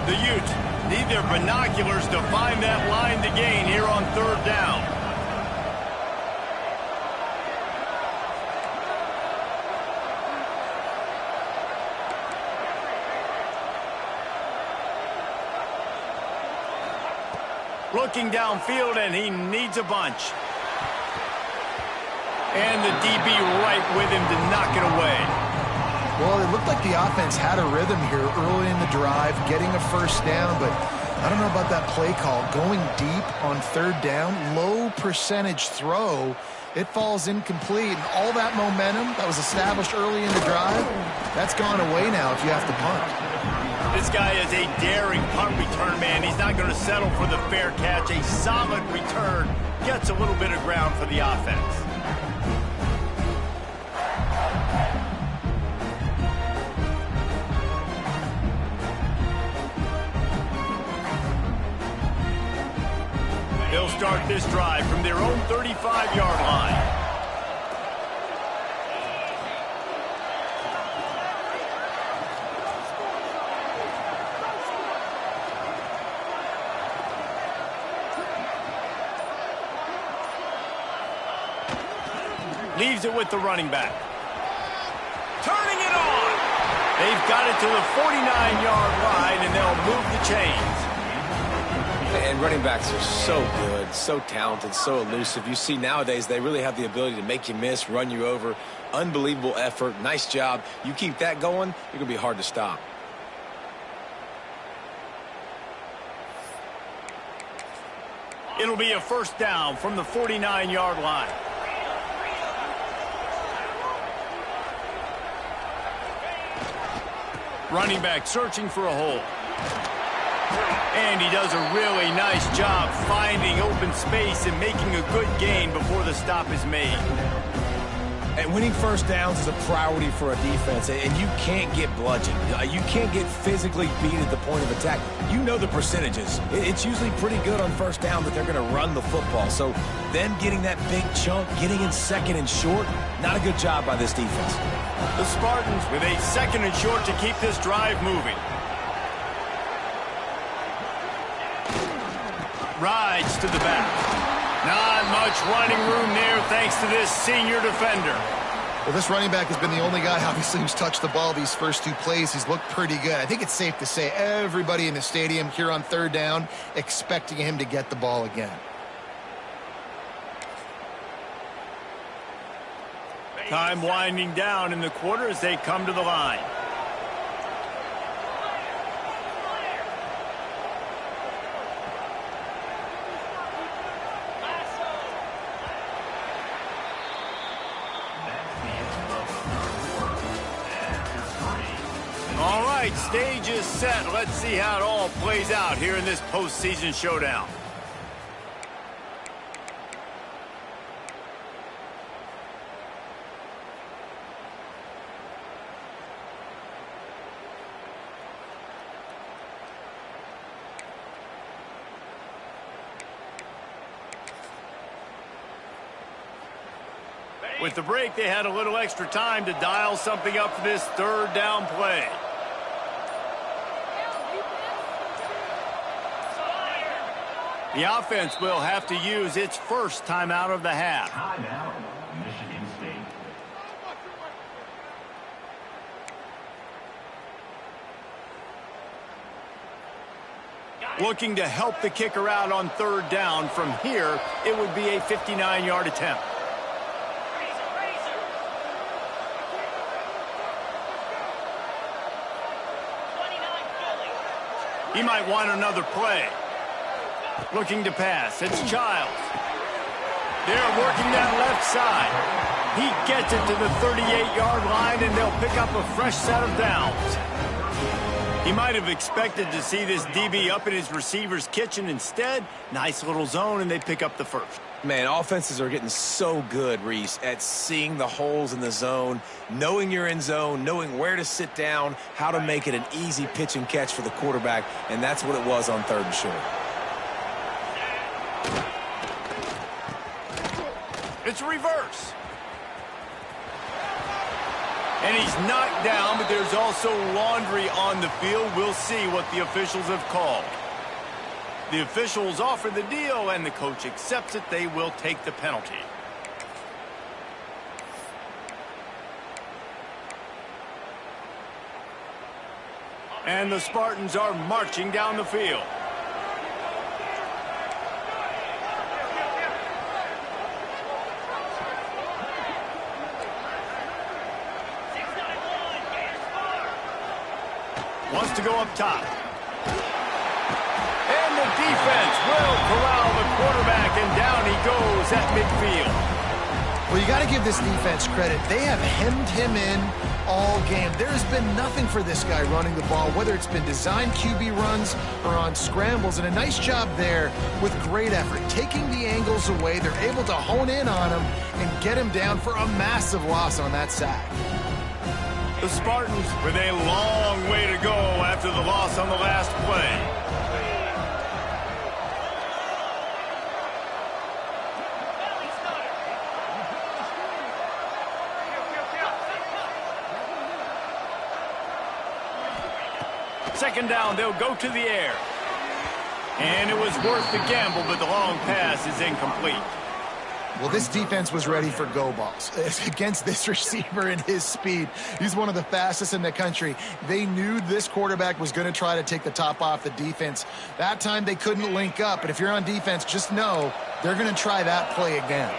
The Utes need their binoculars to find that line to gain here on 3rd down. Looking downfield, and he needs a bunch. And the DB right with him to knock it away. Well, it looked like the offense had a rhythm here early in the drive, getting a first down, but I don't know about that play call. Going deep on 3rd down, low percentage throw, it falls incomplete. And all that momentum that was established early in the drive, that's gone away now if you have to punt. This guy is a daring punt return man. He's not going to settle for the fair catch. A solid return gets a little bit of ground for the offense. They'll start this drive from their own 35-yard line. Leaves it with the running back. Turning it on. They've got it to the 49-yard line, and they'll move the chains. And running backs are so good, so talented, so elusive. You see nowadays they really have the ability to make you miss, run you over. Unbelievable effort. Nice job. You keep that going, you're going to be hard to stop. It'll be a first down from the 49-yard line. Running back searching for a hole. And he does a really nice job finding open space and making a good gain before the stop is made. And winning first downs is a priority for a defense, and you can't get bludgeoned. You can't get physically beat at the point of attack. You know the percentages. It's usually pretty good on first down that they're going to run the football. So then getting that big chunk, getting in 2nd and short, not a good job by this defense. The Spartans with a 2nd and short to keep this drive moving. Rides to the back. Not much running room there thanks to this senior defender. Well, this running back has been the only guy, obviously, who's touched the ball these first 2 plays. He's looked pretty good. I think it's safe to say everybody in the stadium here on 3rd down expecting him to get the ball again. Time winding down in the quarter as they come to the line. All right, stage is set. Let's see how it all plays out here in this postseason showdown. With the break, they had a little extra time to dial something up for this 3rd down play. The offense will have to use its first timeout of the half. Timeout, Michigan State. Looking to help the kicker out on 3rd down. From here, it would be a 59-yard attempt. He might want another play. Looking to pass. It's Childs. They're working that left side. He gets it to the 38-yard line, and they'll pick up a fresh set of downs. He might have expected to see this DB up in his receiver's kitchen. Instead, nice little zone, and they pick up the first. Man, offenses are getting so good, Reese, at seeing the holes in the zone, knowing you're in zone, knowing where to sit down, how to make it an easy pitch and catch for the quarterback, and that's what it was on 3rd and short. It's a reverse. And he's knocked down, but there's also laundry on the field. We'll see what the officials have called. The officials offer the deal, and the coach accepts it. They will take the penalty. And the Spartans are marching down the field. Wants to go up top. And the defense will corral the quarterback, and down he goes at midfield. Well, you got to give this defense credit. They have hemmed him in all game. There has been nothing for this guy running the ball, whether it's been designed QB runs or on scrambles, and a nice job there with great effort. Taking the angles away, they're able to hone in on him and get him down for a massive loss on that sack. The Spartans with a long way to go after the loss on the last play. Second down, they'll go to the air. And it was worth the gamble, but the long pass is incomplete. Well, this defense was ready for go balls. Against this receiver and his speed, he's one of the fastest in the country. They knew this quarterback was going to try to take the top off the defense. That time they couldn't link up, but if you're on defense, just know they're going to try that play again.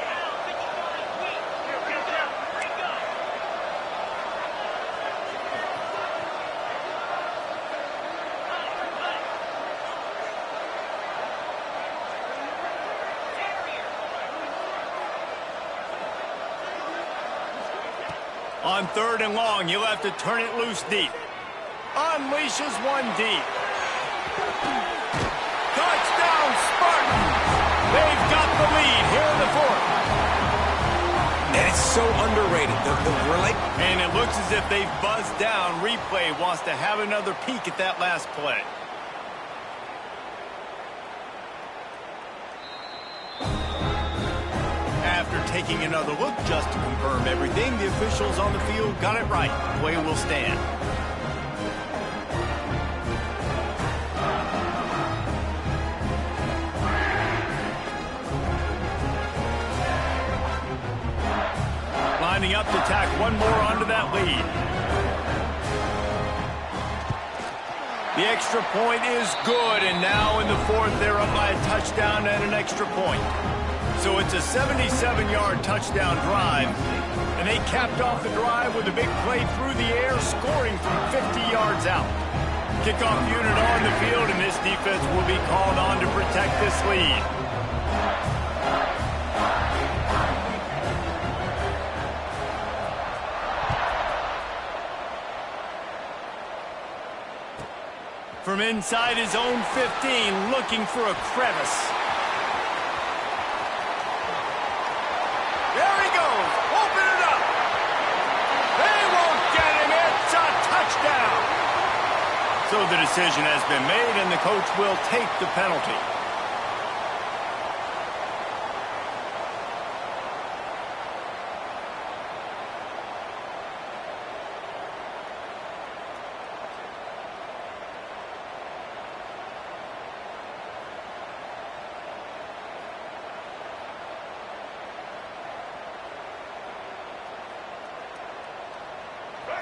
On 3rd and long, you'll have to turn it loose deep. Unleashes one deep. Touchdown, Spartans! They've got the lead here in the 4th. And it's so underrated. And it looks as if they've buzzed down. Replay wants to have another peek at that last play. After taking another look just to confirm everything. The officials on the field got it right. Play will stand. Lining up to tack one more onto that lead. The extra point is good, and now in the fourth, they're up by a touchdown and an extra point. So it's a 77-yard touchdown drive, and they capped off the drive with a big play through the air, scoring from 50 yards out. Kickoff unit on the field, and this defense will be called on to protect this lead. From inside his own 15, looking for a crevice. There he goes. Open it up. They won't get him. It's a touchdown. So the decision has been made, and the coach will take the penalty.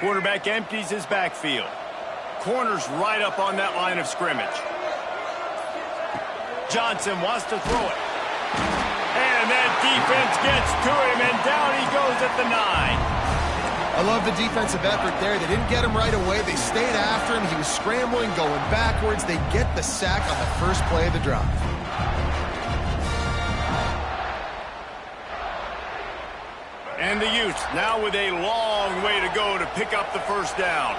Quarterback empties his backfield. Corner's right up on that line of scrimmage. Johnson wants to throw it. And that defense gets to him, and down he goes at the 9. I love the defensive effort there. They didn't get him right away. They stayed after him. He was scrambling, going backwards. They get the sack on the first play of the drive. And the Utes now with a long way to go to pick up the first down.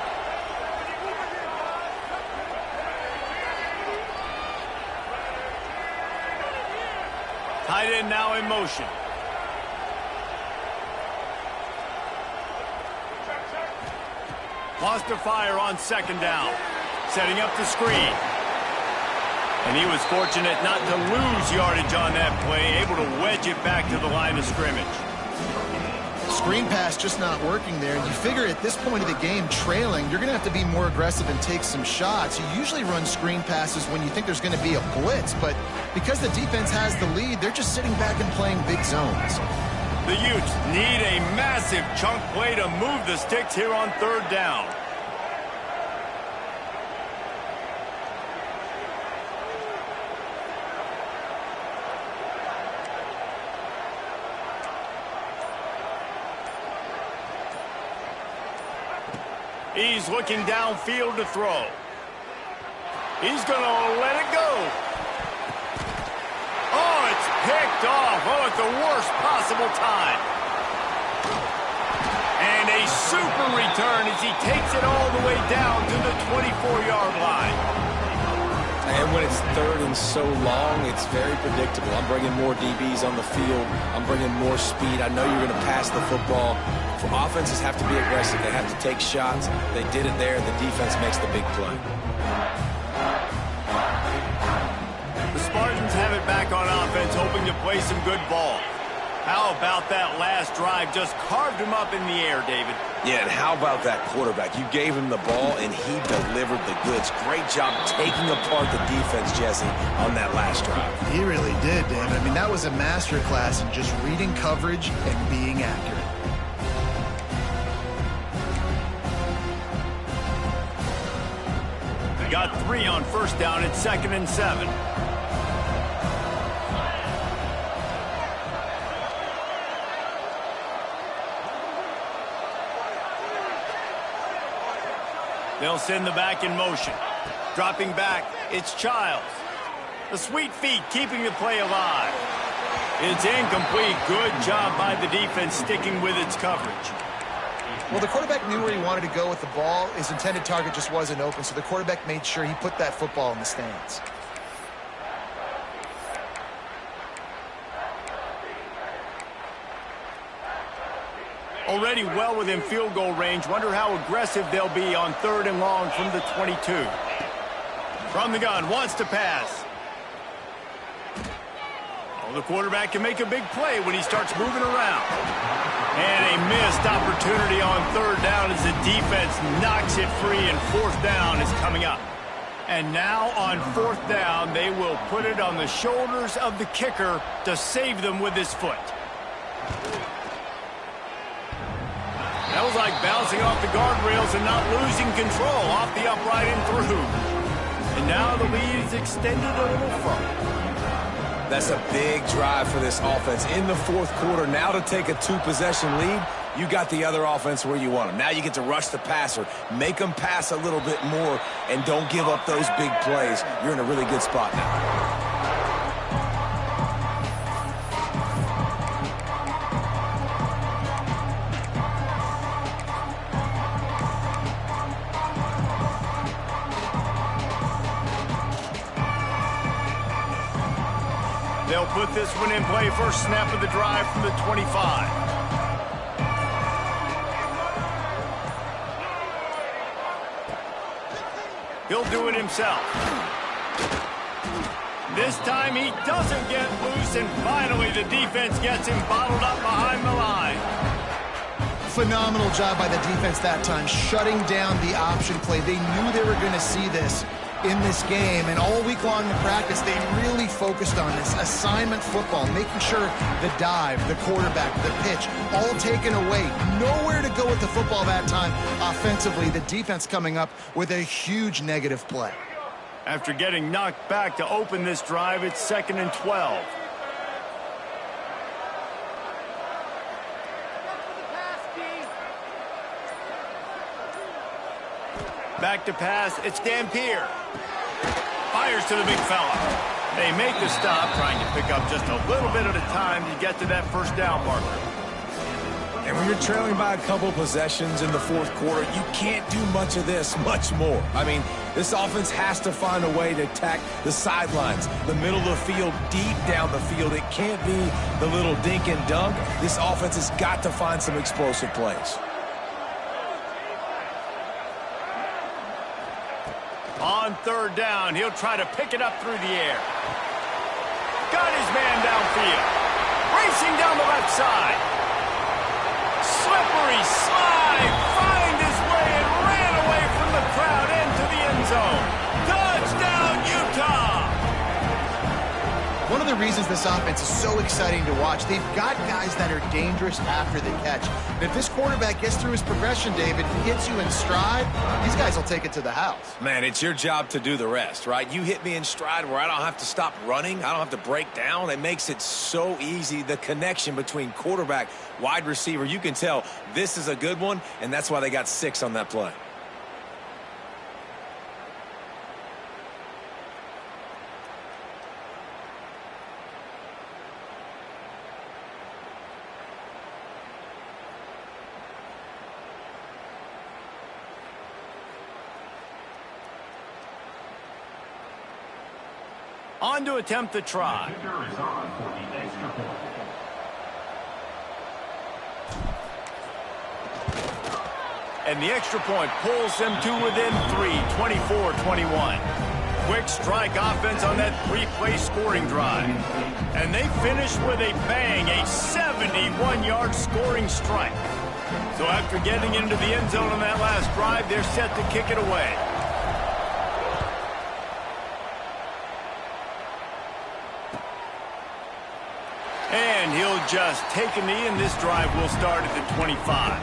Tight end now in motion. Wants to fire on second down. Setting up the screen. And he was fortunate not to lose yardage on that play, able to wedge it back to the line of scrimmage. Screen pass just not working there, and you figure at this point of the game, trailing, you're going to have to be more aggressive and take some shots. You usually run screen passes when you think there's going to be a blitz, but because the defense has the lead, they're just sitting back and playing big zones. The Utes need a massive chunk play to move the sticks here on third down. He's looking downfield to throw. He's going to let it go. Oh, it's picked off. Oh, at the worst possible time. And a super return as he takes it all the way down to the 24-yard line. And when it's third and so long, it's very predictable. I'm bringing more DBs on the field. I'm bringing more speed. I know you're going to pass the football. Offenses have to be aggressive. They have to take shots. They did it there. The defense makes the big play. The Spartans have it back on offense, hoping to play some good ball. How about that last drive? Just carved him up in the air, David. Yeah, and how about that quarterback? You gave him the ball, and he delivered the goods. Great job taking apart the defense, Jesse, on that last drive. He really did, David. I mean, that was a masterclass in just reading coverage and being accurate. Got 3 on first down at 2nd and 7. They'll send the back in motion. Dropping back, it's Childs. The sweet feet keeping the play alive. It's incomplete. Good job by the defense sticking with its coverage. Well, the quarterback knew where he wanted to go with the ball. His intended target just wasn't open, so the quarterback made sure he put that football in the stands. Already well within field goal range. Wonder how aggressive they'll be on 3rd and long from the 22. From the gun, wants to pass. Well, the quarterback can make a big play when he starts moving around. And a missed opportunity on third down as the defense knocks it free, and fourth down is coming up. And now on fourth down, they will put it on the shoulders of the kicker to save them with his foot. That was like bouncing off the guardrails and not losing control, off the upright and through. And now the lead is extended a little further. That's a big drive for this offense in the fourth quarter. Now to take a two-possession lead, you got the other offense where you want them. Now you get to rush the passer, make them pass a little bit more, and don't give up those big plays. You're in a really good spot now. They'll put this one in play. First snap of the drive from the 25. He'll do it himself. This time he doesn't get loose, and finally the defense gets him bottled up behind the line. Phenomenal job by the defense that time, shutting down the option play. They knew they were going to see this in this game, and all week long in practice, they really focused on this assignment football, making sure the dive, the quarterback, the pitch, all taken away. Nowhere to go with the football that time offensively. The defense coming up with a huge negative play. After getting knocked back to open this drive, it's 2nd and 12. Back to pass, it's Dampier. Fires to the big fella. They make the stop, trying to pick up just a little bit at a time to get to that first down marker. And when you're trailing by a couple possessions in the fourth quarter, you can't do much of this much more. I mean, this offense has to find a way to attack the sidelines, the middle of the field, deep down the field. It can't be the little dink and dunk. This offense has got to find some explosive plays. On third down, he'll try to pick it up through the air. Got his man downfield. Racing down the left side. Slippery slide. Find his way and ran away from the crowd into the end zone. Touchdown, Utah! One of the reasons this offense is so exciting to watch, they've got guys that are dangerous after the catch. And if this quarterback gets through his progression, David, hits you in stride, these guys will take it to the house. Man, it's your job to do the rest, right? You hit me in stride where I don't have to stop running. I don't have to break down. It makes it so easy. The connection between quarterback, wide receiver, you can tell this is a good one, and that's why they got 6 on that play. On to attempt the try. The kicker is on for the extra point. And the extra point pulls them to within 3, 24-21. Quick strike offense on that 3-play scoring drive. And they finish with a bang, a 71-yard scoring strike. So after getting into the end zone on that last drive, they're set to kick it away. And he'll just take a knee, and this drive will start at the 25.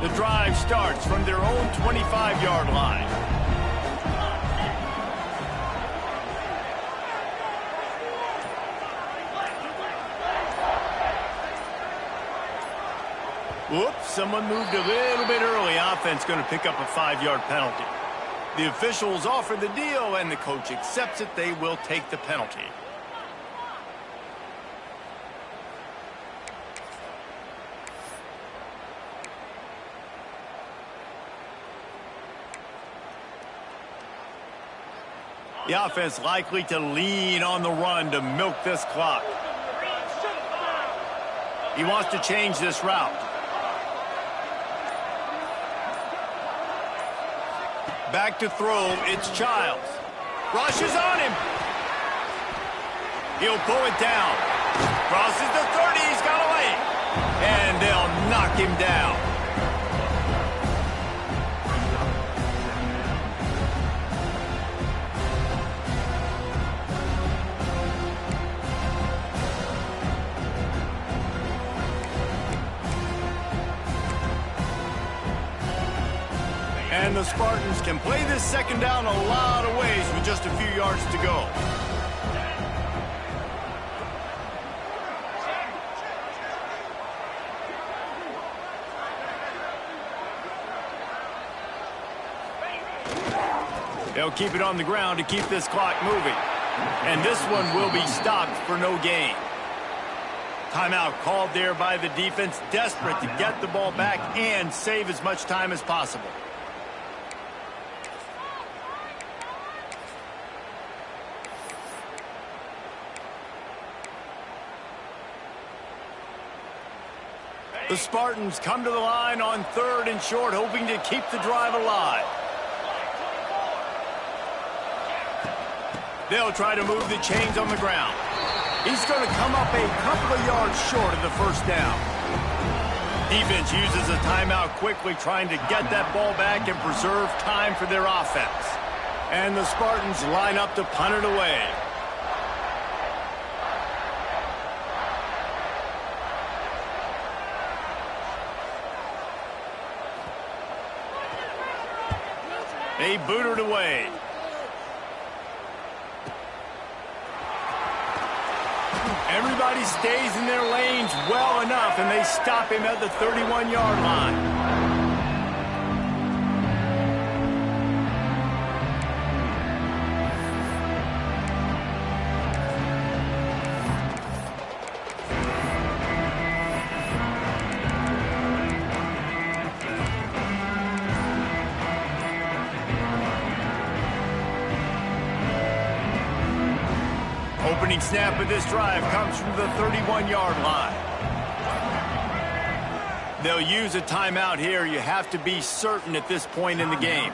The drive starts from their own 25-yard line. Whoops, someone moved a little bit early. Offense going to pick up a 5-yard penalty. The officials offer the deal, and the coach accepts it. They will take the penalty. The offense likely to lean on the run to milk this clock. He wants to change this route. Back to throw, it's Childs. Rushes on him. He'll pull it down. Crosses the 30, he's got a lane. And they'll knock him down. And the Spartans can play this second down a lot of ways with just a few yards to go. They'll keep it on the ground to keep this clock moving. And this one will be stopped for no gain. Timeout called there by the defense, desperate to get the ball back and save as much time as possible. The Spartans come to the line on 3rd and short, hoping to keep the drive alive. They'll try to move the chains on the ground. He's going to come up a couple of yards short of the first down. Defense uses a timeout quickly, trying to get that ball back and preserve time for their offense. And the Spartans line up to punt it away. They boot it away. Everybody stays in their lanes well enough, and they stop him at the 31-yard line. Opening snap of this drive comes from the 31-yard line. They'll use a timeout here. You have to be certain at this point in the game.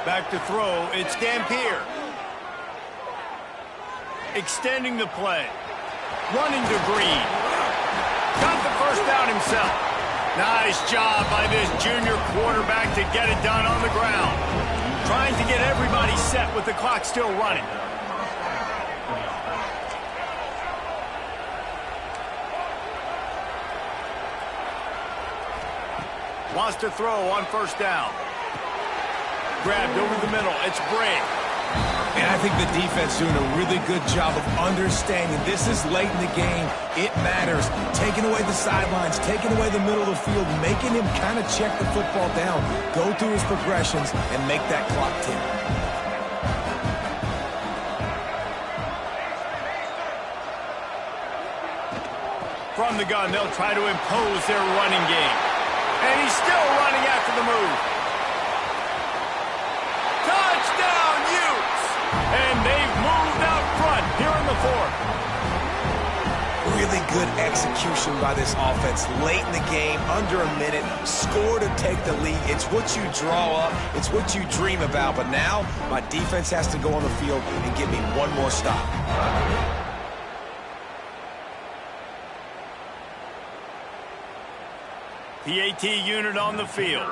Back to throw, it's Dampier. Extending the play. Running to Green. Got the first down himself. Nice job by this junior quarterback to get it done on the ground. Trying to get everybody set with the clock still running. Wants to throw on first down. Grabbed over the middle. It's Bray. And I think the defense doing a really good job of understanding this is late in the game. It matters. Taking away the sidelines, taking away the middle of the field, making him kind of check the football down, go through his progressions, and make that clock tick. From the gun, they'll try to impose their running game. And he's still running after the move. Touchdown, Utes! And they've moved out front here in the 4th. Really good execution by this offense late in the game, under a minute, score to take the lead. It's what you draw up, it's what you dream about, but now my defense has to go on the field and give me one more stop. PAT unit on the field.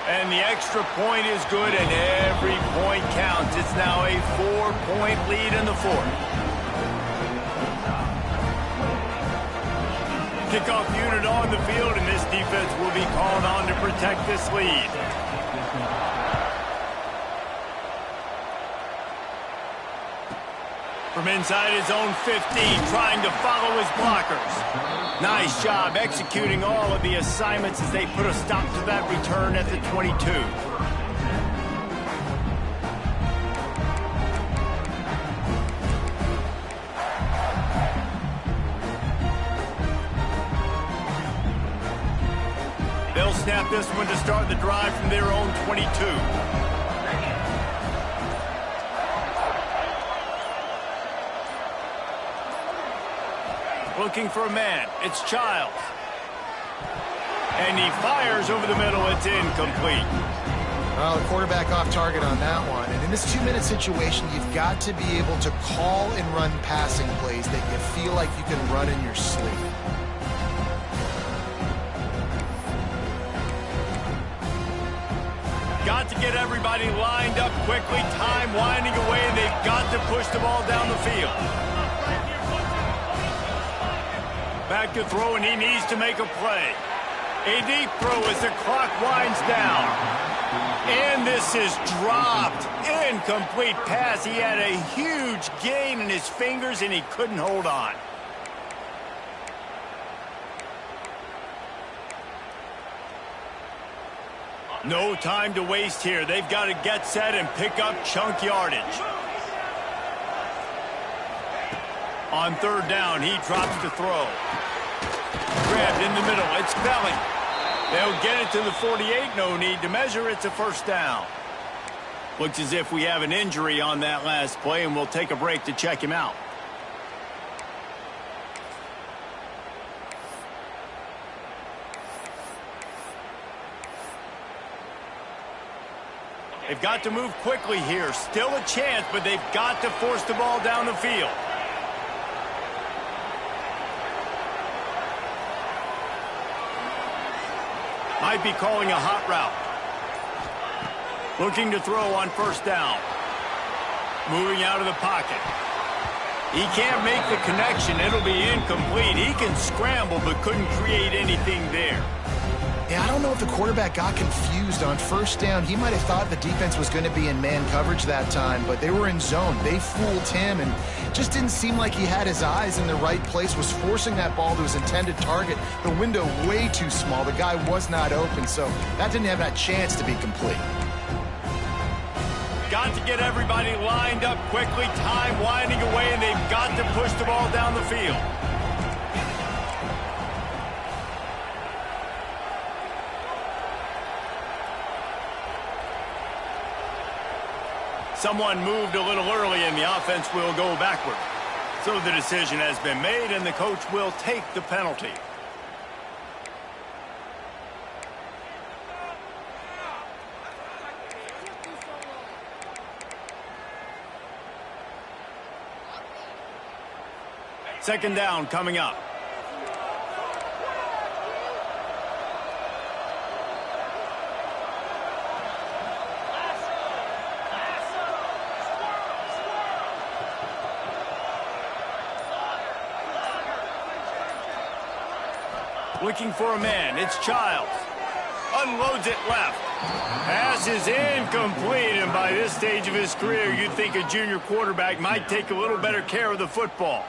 And the extra point is good, and every point counts. It's now a 4-point lead in the 4th. Kickoff unit on the field, and this defense will be called on to protect this lead. From inside his own 15, trying to follow his blockers. Nice job executing all of the assignments as they put a stop to that return at the 22. They'll snap this one to start the drive from their own 22. Looking for a man. It's Childs. And he fires over the middle. It's incomplete. Well, the quarterback off target on that one. And in this 2-minute situation, you've got to be able to call and run passing plays that you feel like you can run in your sleep. Got to get everybody lined up quickly. Time winding away, and they've got to push the ball down the field. Back to throw, and he needs to make a play. A deep throw as the clock winds down. And this is dropped. Incomplete pass. He had a huge gain in his fingers, and he couldn't hold on. No time to waste here. They've got to get set and pick up chunk yardage. On third down, he drops to throw. Grabbed in the middle. It's Belling. They'll get it to the 48. No need to measure. It's a first down. Looks as if we have an injury on that last play, and we'll take a break to check him out. They've got to move quickly here. Still a chance, but they've got to force the ball down the field. Might be calling a hot route. Looking to throw on first down. Moving out of the pocket. He can't make the connection. It'll be incomplete. He can scramble, but couldn't create anything there. Yeah, I don't know if the quarterback got confused on first down. He might have thought the defense was going to be in man coverage that time, but they were in zone. They fooled him, and just didn't seem like he had his eyes in the right place, was forcing that ball to his intended target. The window way too small. The guy was not open, so that didn't have that chance to be complete. Got to get everybody lined up quickly. Time winding away, and they've got to push the ball down the field. Someone moved a little early, and the offense will go backward. So the decision has been made, and the coach will take the penalty. Second down coming up. Looking for a man. It's Childs. Unloads it left. Pass is incomplete, and by this stage of his career, you'd think a junior quarterback might take a little better care of the football.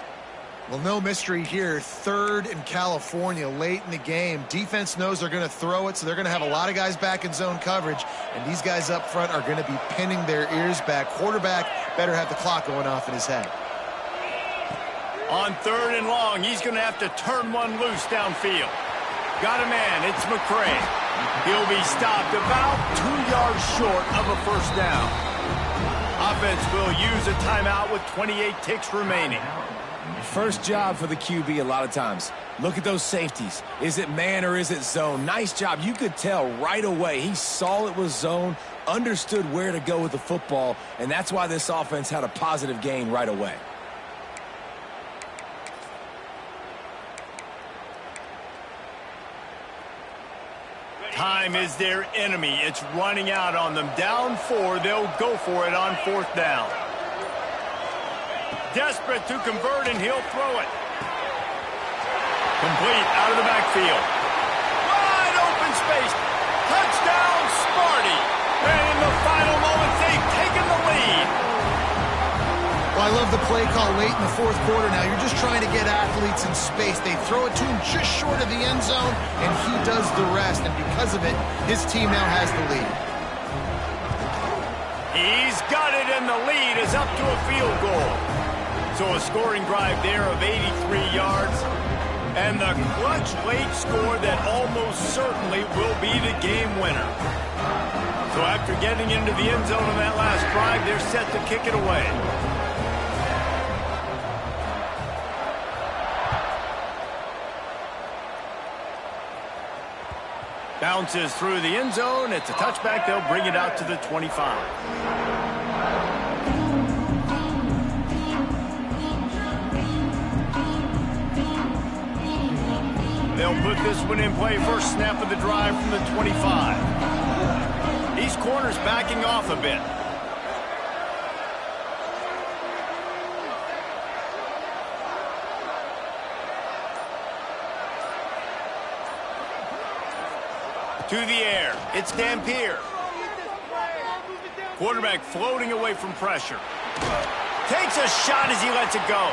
Well, no mystery here. Third in California late in the game. Defense knows they're going to throw it, so they're going to have a lot of guys back in zone coverage, and these guys up front are going to be pinning their ears back. Quarterback better have the clock going off in his head. On third and long, he's going to have to turn one loose downfield. Got a man. It's McCray. He'll be stopped about 2 yards short of a first down. Offense will use a timeout with 28 ticks remaining. First job for the QB a lot of times. Look at those safeties. Is it man or is it zone? Nice job. You could tell right away. He saw it was zone, understood where to go with the football, and that's why this offense had a positive gain right away. Time is their enemy. It's running out on them. Down 4, they'll go for it on fourth down. Desperate to convert, and he'll throw it. Complete out of the backfield. Wide open space. Touchdown, Sparty. And in the final moments, they've taken the lead. Well, I love the play call late in the fourth quarter now. You're just trying to get athletes in space. They throw it to him just short of the end zone, and he does the rest. And because of it, his team now has the lead. He's got it, and the lead is up to a field goal. So a scoring drive there of 83 yards. And the clutch late score that almost certainly will be the game winner. So after getting into the end zone on that last drive, they're set to kick it away. Bounces through the end zone. It's a touchback. They'll bring it out to the 25. They'll put this one in play. First snap of the drive from the 25. These corners backing off a bit. To the air. It's Dampier. Quarterback floating away from pressure. Takes a shot as he lets it go.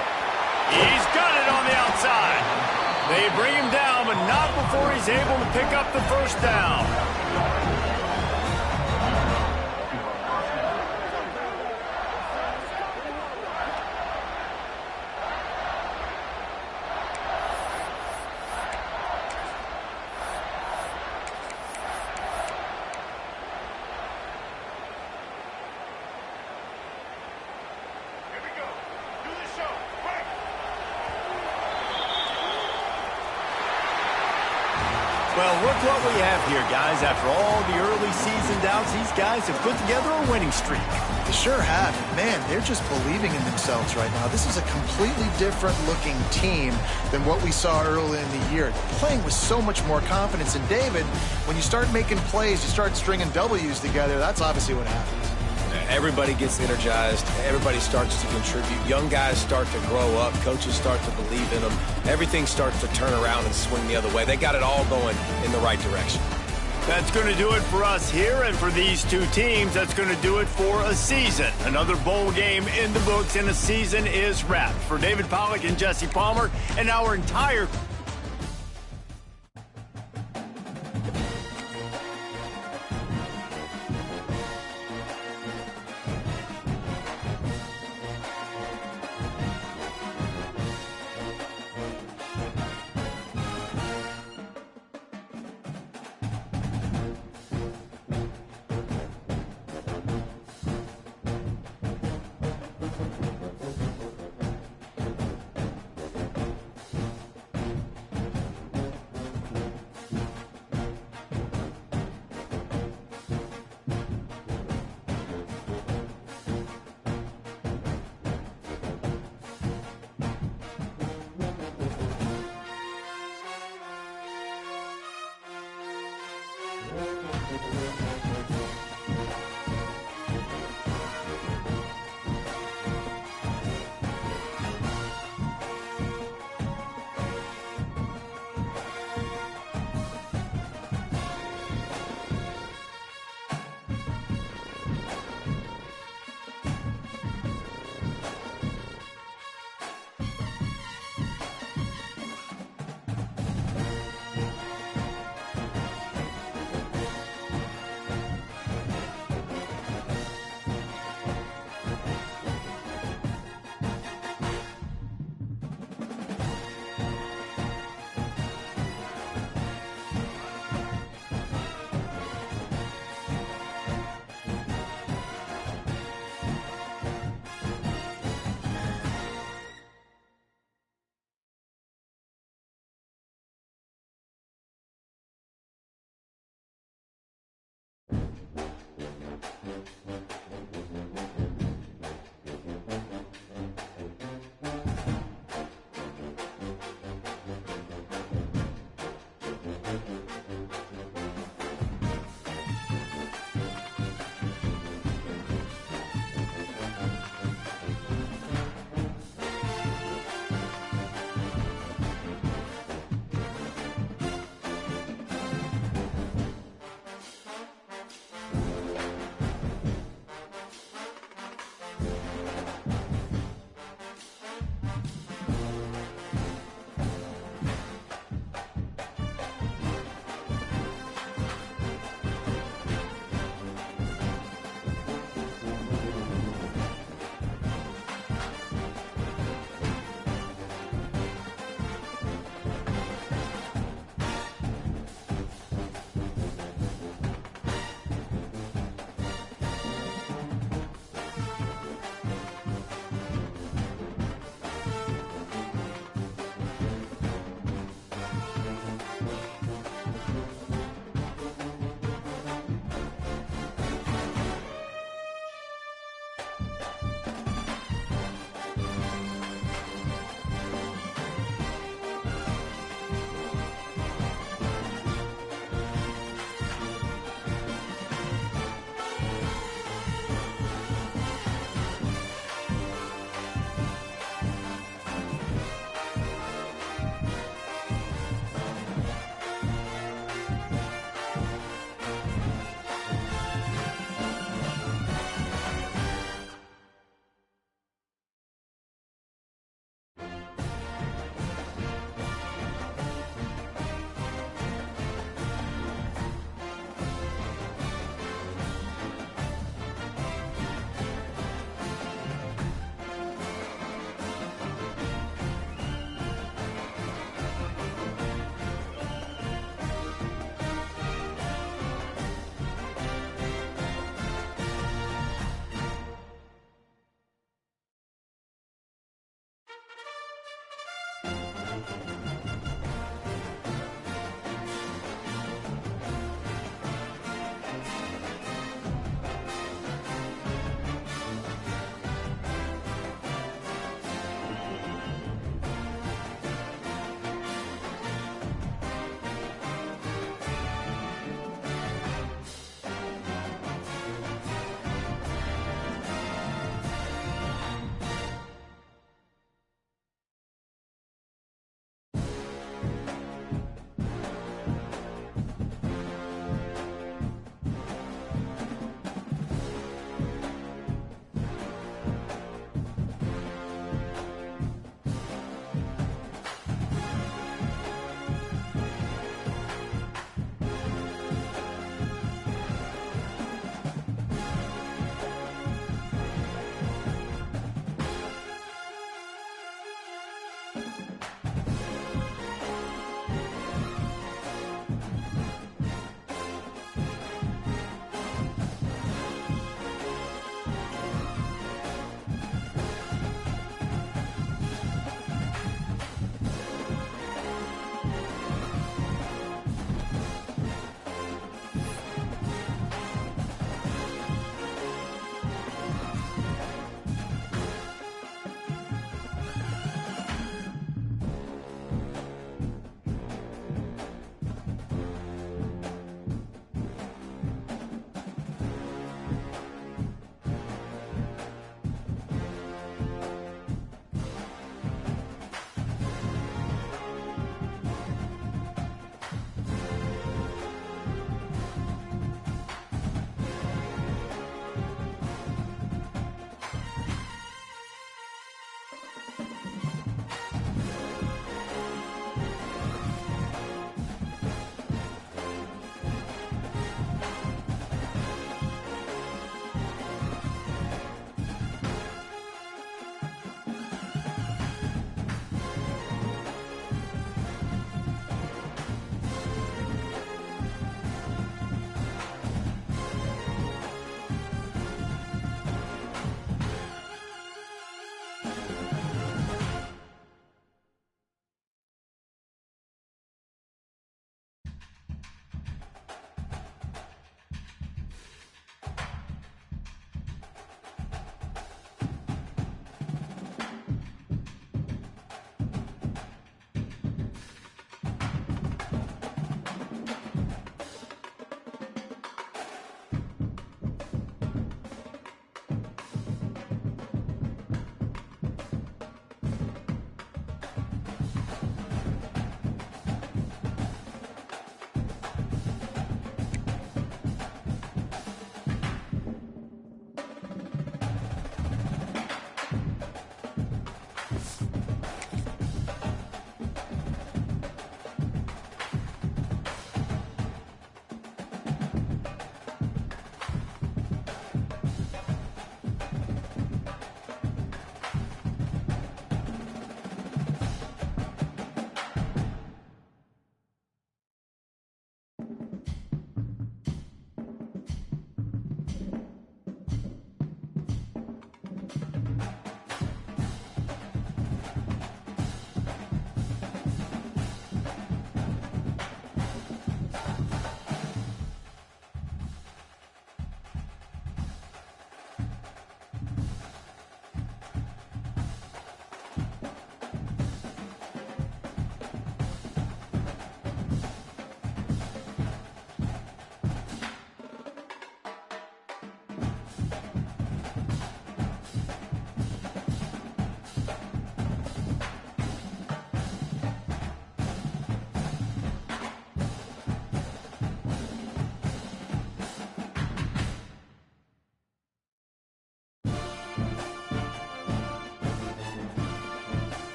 He's got it on the outside. They bring him down, but not before he's able to pick up the first down. Well, look what we have here, guys. After all the early season doubts, these guys have put together a winning streak. They sure have. Man, they're just believing in themselves right now. This is a completely different looking team than what we saw early in the year. Playing with so much more confidence. And David, when you start making plays, you start stringing W's together, that's obviously what happens. Everybody gets energized. Everybody starts to contribute. Young guys start to grow up. Coaches start to believe in them. Everything starts to turn around and swing the other way. They got it all going in the right direction. That's going to do it for us here, and for these two teams, that's going to do it for a season. Another bowl game in the books, and a season is wrapped. For David Pollack and Jesse Palmer and our entire